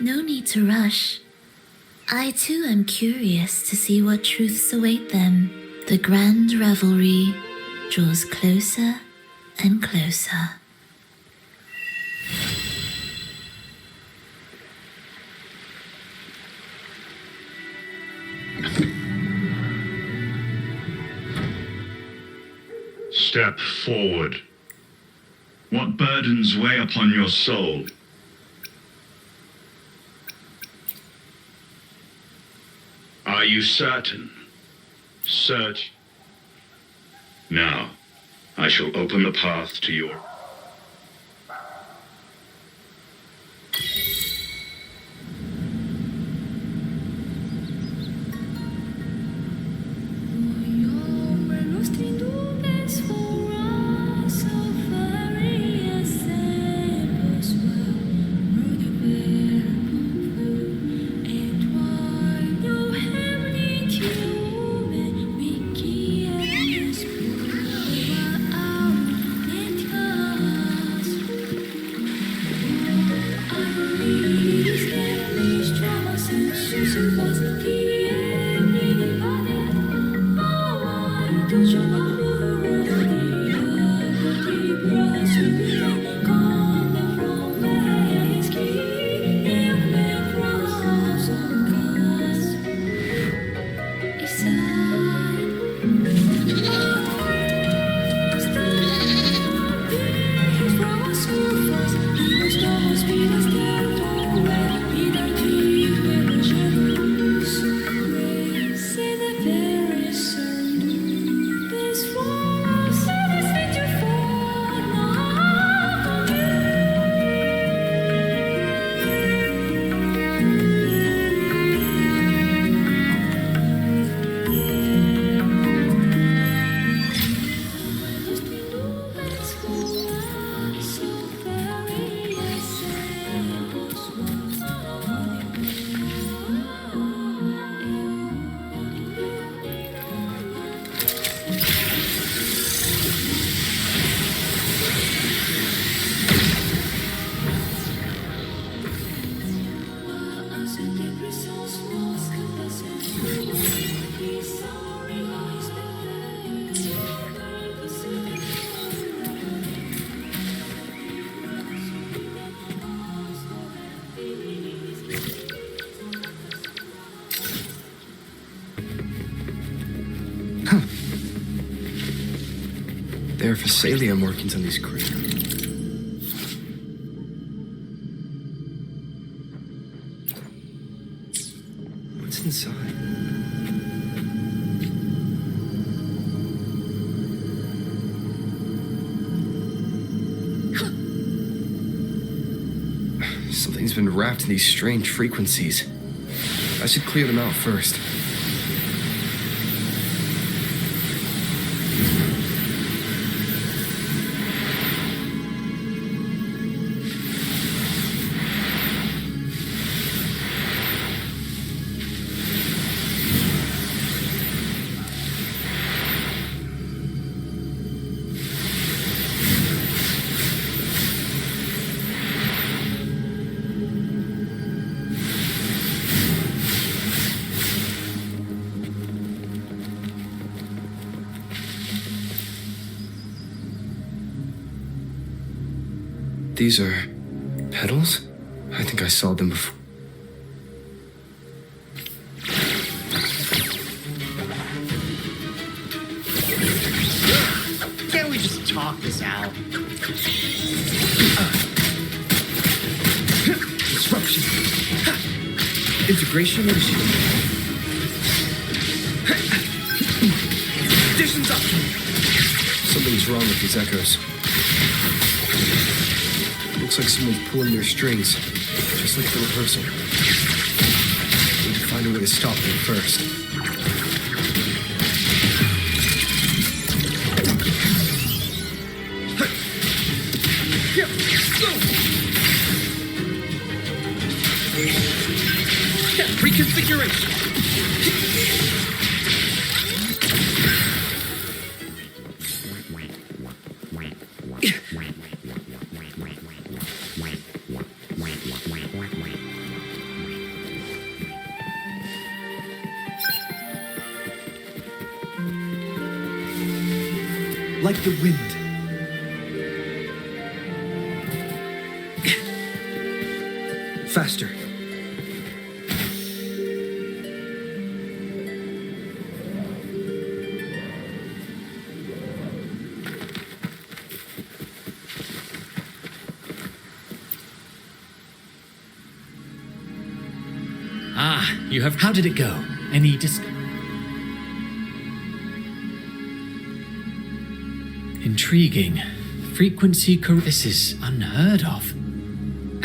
No need to rush. I too am curious to see what truths await them. The grand revelry draws closer and closer. Step forward. What burdens weigh upon your soul? Are you certain? Search. Now, I shall open the path to your... There are Physalia markings on these craters. What's inside? Something's been wrapped in these strange frequencies. I should clear them out first. These are petals? I think I saw them before. Can't we just talk this out? Disruption. Integration issue. Additions up. Something's wrong with these echoes. Looks like someone's pulling their strings, just like the rehearsal. Need to find a way to stop them first. Reconfiguration. Like the wind. Faster. Ah, you have. How did it go? Any Intriguing. Frequency This is unheard of.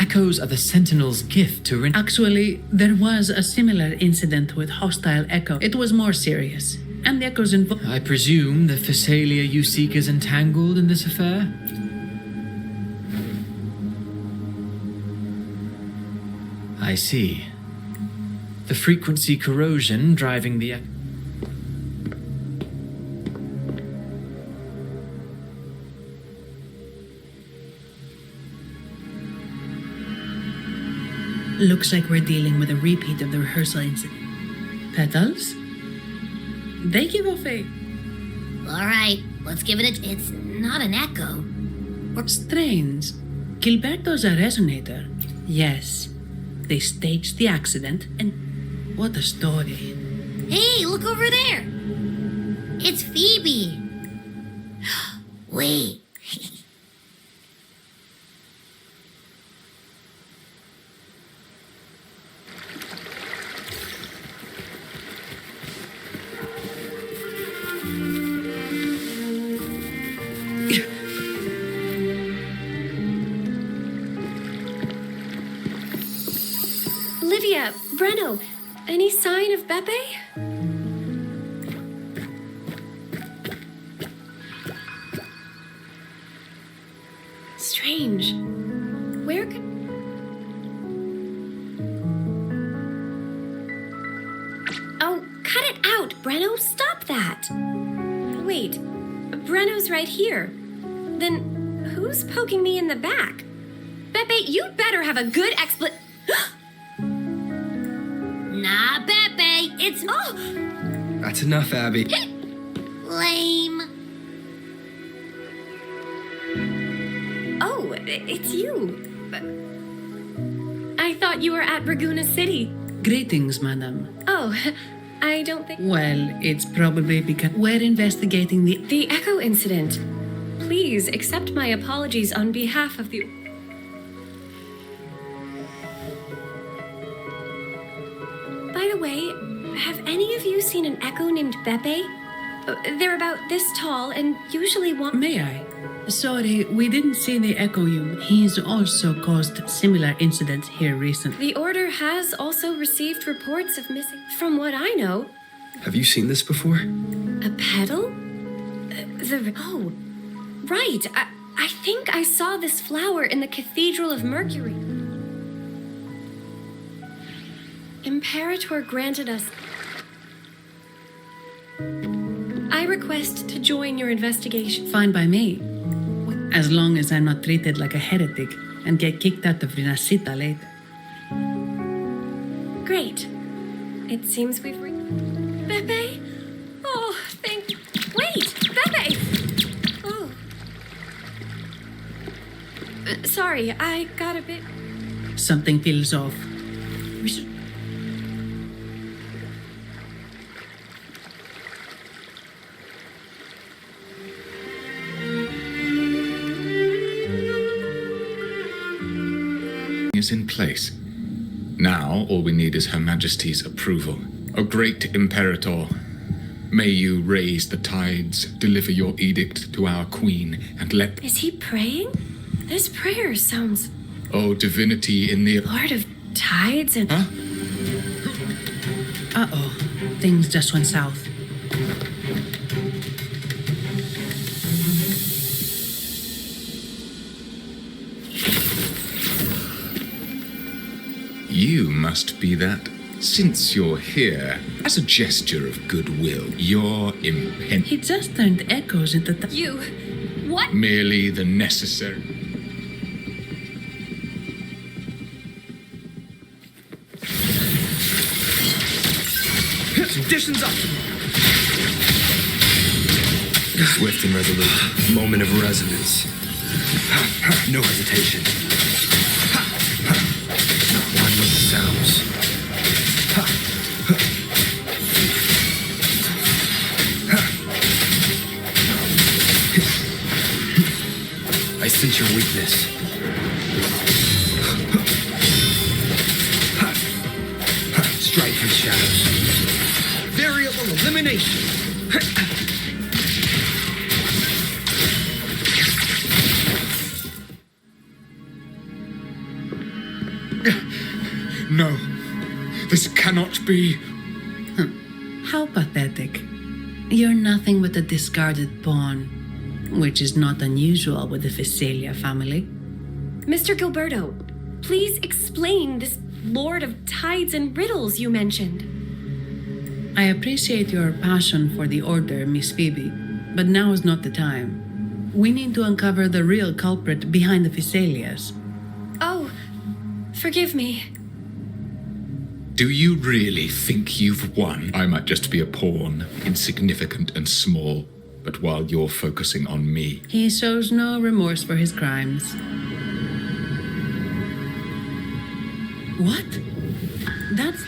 Echoes are the Sentinel's gift to Actually, there was a similar incident with hostile echo. It was more serious. And the echoes involved. I presume the Physalia you seek is entangled in this affair? I see. The frequency corrosion driving the... Looks like we're dealing with a repeat of the rehearsal incident. Petals? They give off a All right, let's give it a... It's not an echo. Strange. Gilberto's a resonator. Yes. They staged the accident, and what a story. Hey, look over there. It's Phoebe. Wait. Livia, Breno, any sign of Beppe? Strange. Where could... Oh, cut it out, Breno. Stop that. Wait, Breno's right here. Then who's poking me in the back? Beppe, you better have a good Nah, Beppe, it's... Oh! That's enough, Abby. Lame. Oh, it's you. I thought you were at Braguna City. Greetings, madam. Oh, I don't think... Well, it's probably because we're investigating The Echo incident. Please accept my apologies on behalf of the... By the way, have any of you seen an Echo named Beppe? They're about this tall and usually want... May I? Sorry, we didn't see the Echo you. He's also caused similar incidents here recently. The Order has also received reports of missing... From what I know, Have you seen this before? a petal? Oh, right. I think I saw this flower in the Cathedral of Mercury. Imperator granted us... I request to join your investigation. Fine by me. As long as I'm not treated like a heretic and get kicked out of Rinascita later. Great. It seems we've Beppe? Oh, thank... Wait! Beppe! Oh. Sorry, I got a bit... Something feels off. We should... is in place. Now, all we need is Her Majesty's approval. O great Imperator, may you raise the tides, deliver your edict to our queen, and let... Is he praying? This prayer sounds... O divinity in the... Lord of Tides and... Huh? Uh-oh. Things just went south. You must be that. Since you're here, as a gesture of goodwill, your impending... He just turned echoes into... You... What? Merely the necessary... Conditions up! Swift and resolute. Moment of resonance. No hesitation. One with the sounds. I sense your weakness. Strike from shadows. Variable elimination. No, this cannot be. How pathetic. You're nothing but a discarded pawn, which is not unusual with the Visalia family. Mr. Gilberto, please explain this Lord of Tides and Riddles you mentioned. I appreciate your passion for the Order, Miss Phoebe, but now is not the time. We need to uncover the real culprit behind the Visalias. Oh, forgive me. Do you really think you've won? I might just be a pawn, insignificant and small, But while you're focusing on me, He shows no remorse for his crimes. What? That's...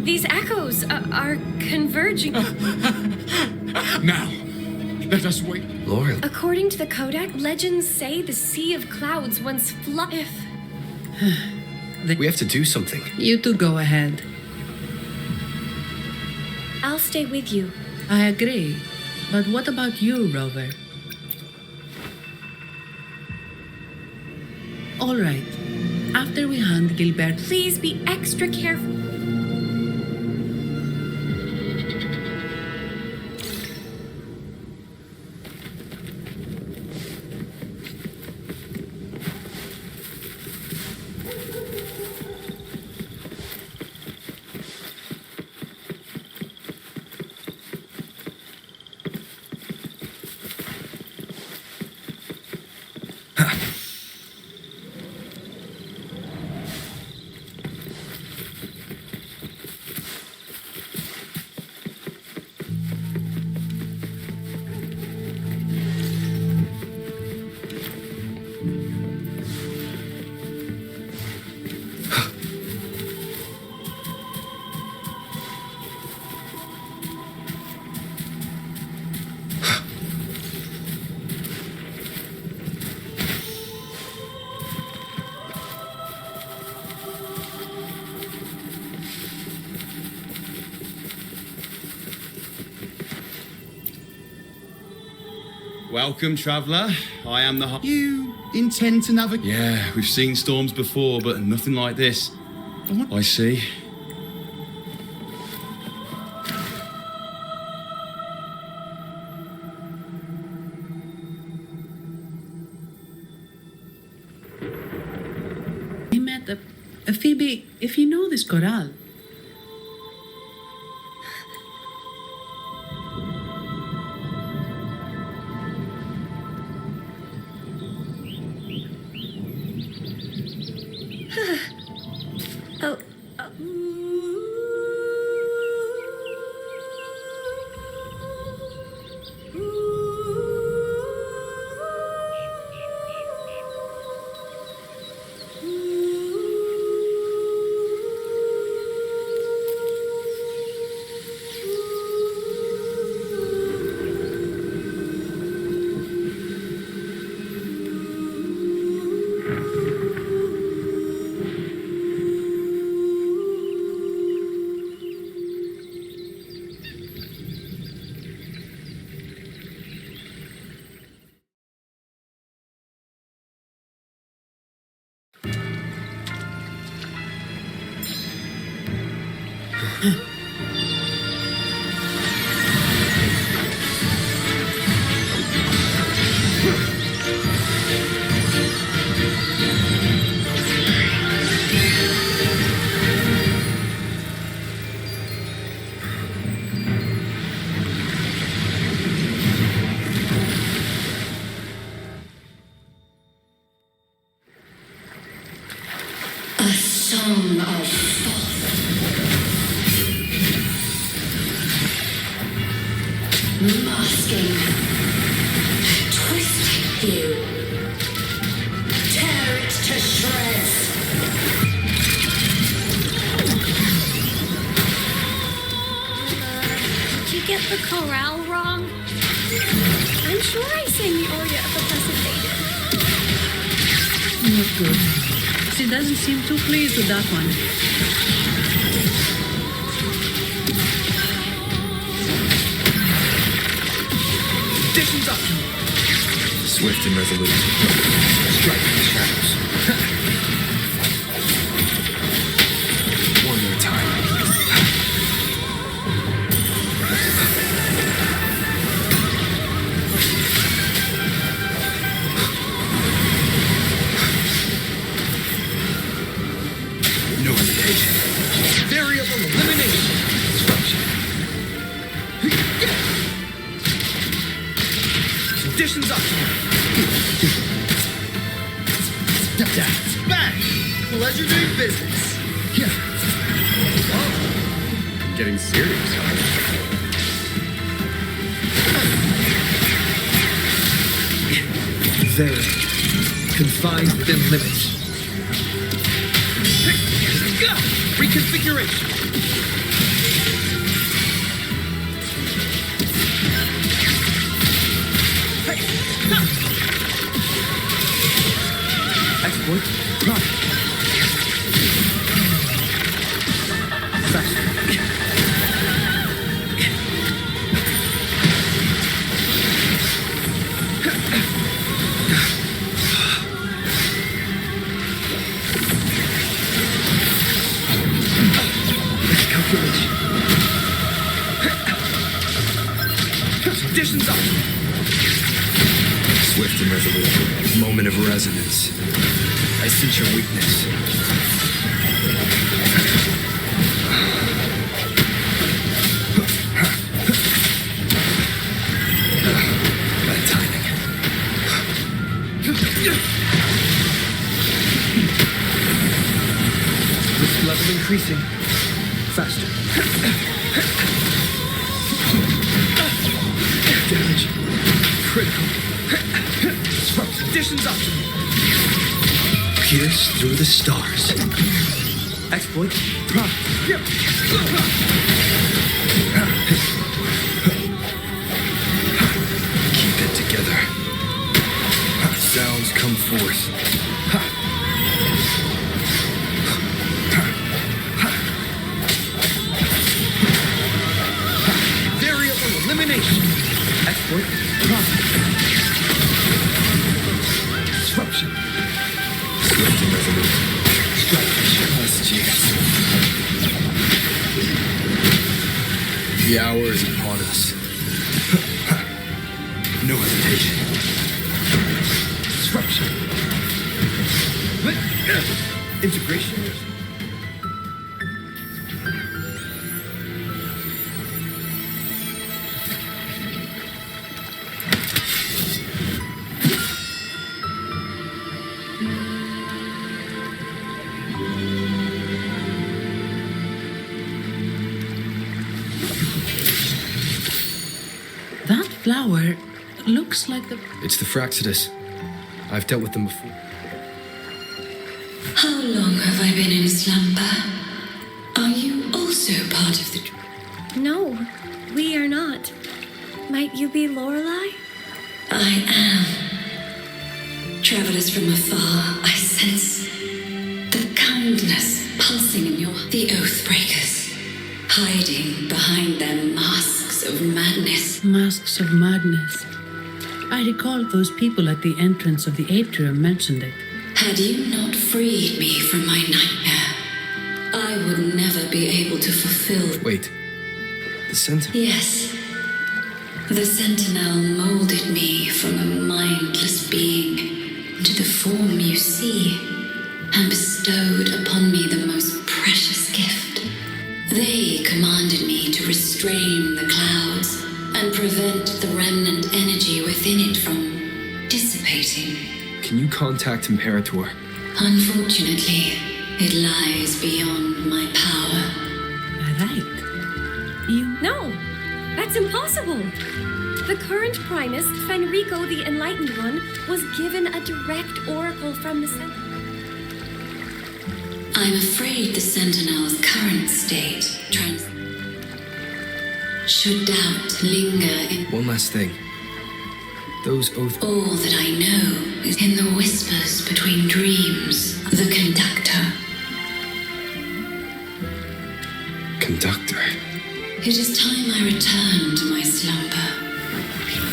These echoes are converging. now, let us wait. Laurel. According to the Codex, legends say the Sea of Clouds once flooded. We have to do something. You two go ahead. I'll stay with you. I agree. But what about you, Rover? All right. After we hunt Gilbert... Please be extra careful. Welcome, traveller. I am the... You intend to navigate... Yeah, we've seen storms before, but nothing like this. I see. We met a Phoebe, if you know this corral... Oh, A song of Thoth. Masking. Twisting you. Tear it to shreds. did you get the chorale wrong? I'm sure I sang the aria of the Blessed Maiden. Not good. She doesn't seem too pleased with that one. Conditions up. Swift and resolute. Strike in the shadows. One more time. No hesitation. Variable elimination. Disruption. Conditions up. Step down. Back. Pleasure doing business. Yeah. getting serious, huh? There. Confined within limits. Reconfiguration. Exploit. Run. Faster. Miscalculation. Conditions up. Swift and resolute. Moment of resonance. I sense your weakness. Bad timing. Risk level increasing. Faster. Damage. Critical. Conditions optimal. Pierce through the stars. Exploit. Run. Keep it together. Sounds come forth. Variable elimination. Exploit. Run. Disruption. Swift and resolute. Strike. Just yes. The hour is upon us. No hesitation. Disruption. Integration. That flower looks like the... It's the Fraxidus. I've dealt with them before. How long have I been in slumber? Are you also part of the... No, we are not. Might you be Lorelei? I am. Travelers from afar, I sense the kindness pulsing in the Oathbreakers, hiding behind their masks of madness. Masks of madness. I recall those people at the entrance of the atrium mentioned it. Had you not freed me from my nightmare, I would never be able to fulfill... Wait. The Sentinel? Yes. The Sentinel molded me from a mindless being into the form you see, and bestowed upon me the most precious gift. They commanded me to restrain the clouds and prevent the remnant energy within it from dissipating. Can you contact Imperator? Unfortunately, it lies beyond my power. Right. No, that's impossible. The current Primus, Fenrico the Enlightened One, was given a direct oracle from the Sentinel. I'm afraid the Sentinel's current state should doubt linger in... One last thing. Those oath... All that I know is in the whispers between dreams. The conductor. Conductor. It is time I return to my slumber.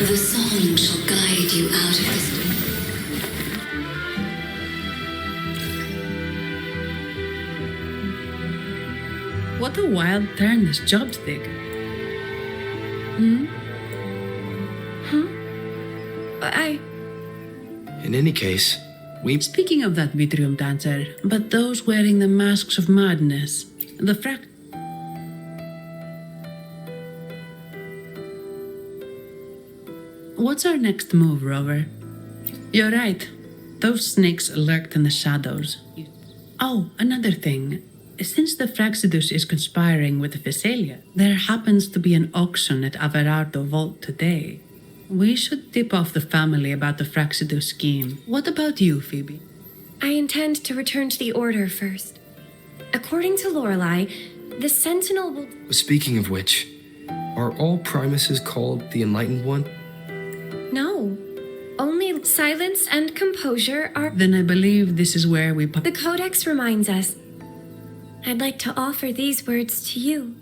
The song shall guide you out of this... What a wild turn this job's take. In any case, we... Speaking of that Vitrium dancer, but those wearing the masks of madness, the What's our next move, Rover? You're right. Those snakes lurked in the shadows. Oh, another thing. Since the Fraxidus is conspiring with the Physalia, there happens to be an auction at Averardo Vault today. We should tip off the family about the Fraxidus scheme. What about you, Phoebe? I intend to return to the Order first. According to Lorelei, the Sentinel will... Speaking of which, are all Primuses called the Enlightened One? No. Only silence and composure are... Then I believe this is where we... The Codex reminds us. I'd like to offer these words to you.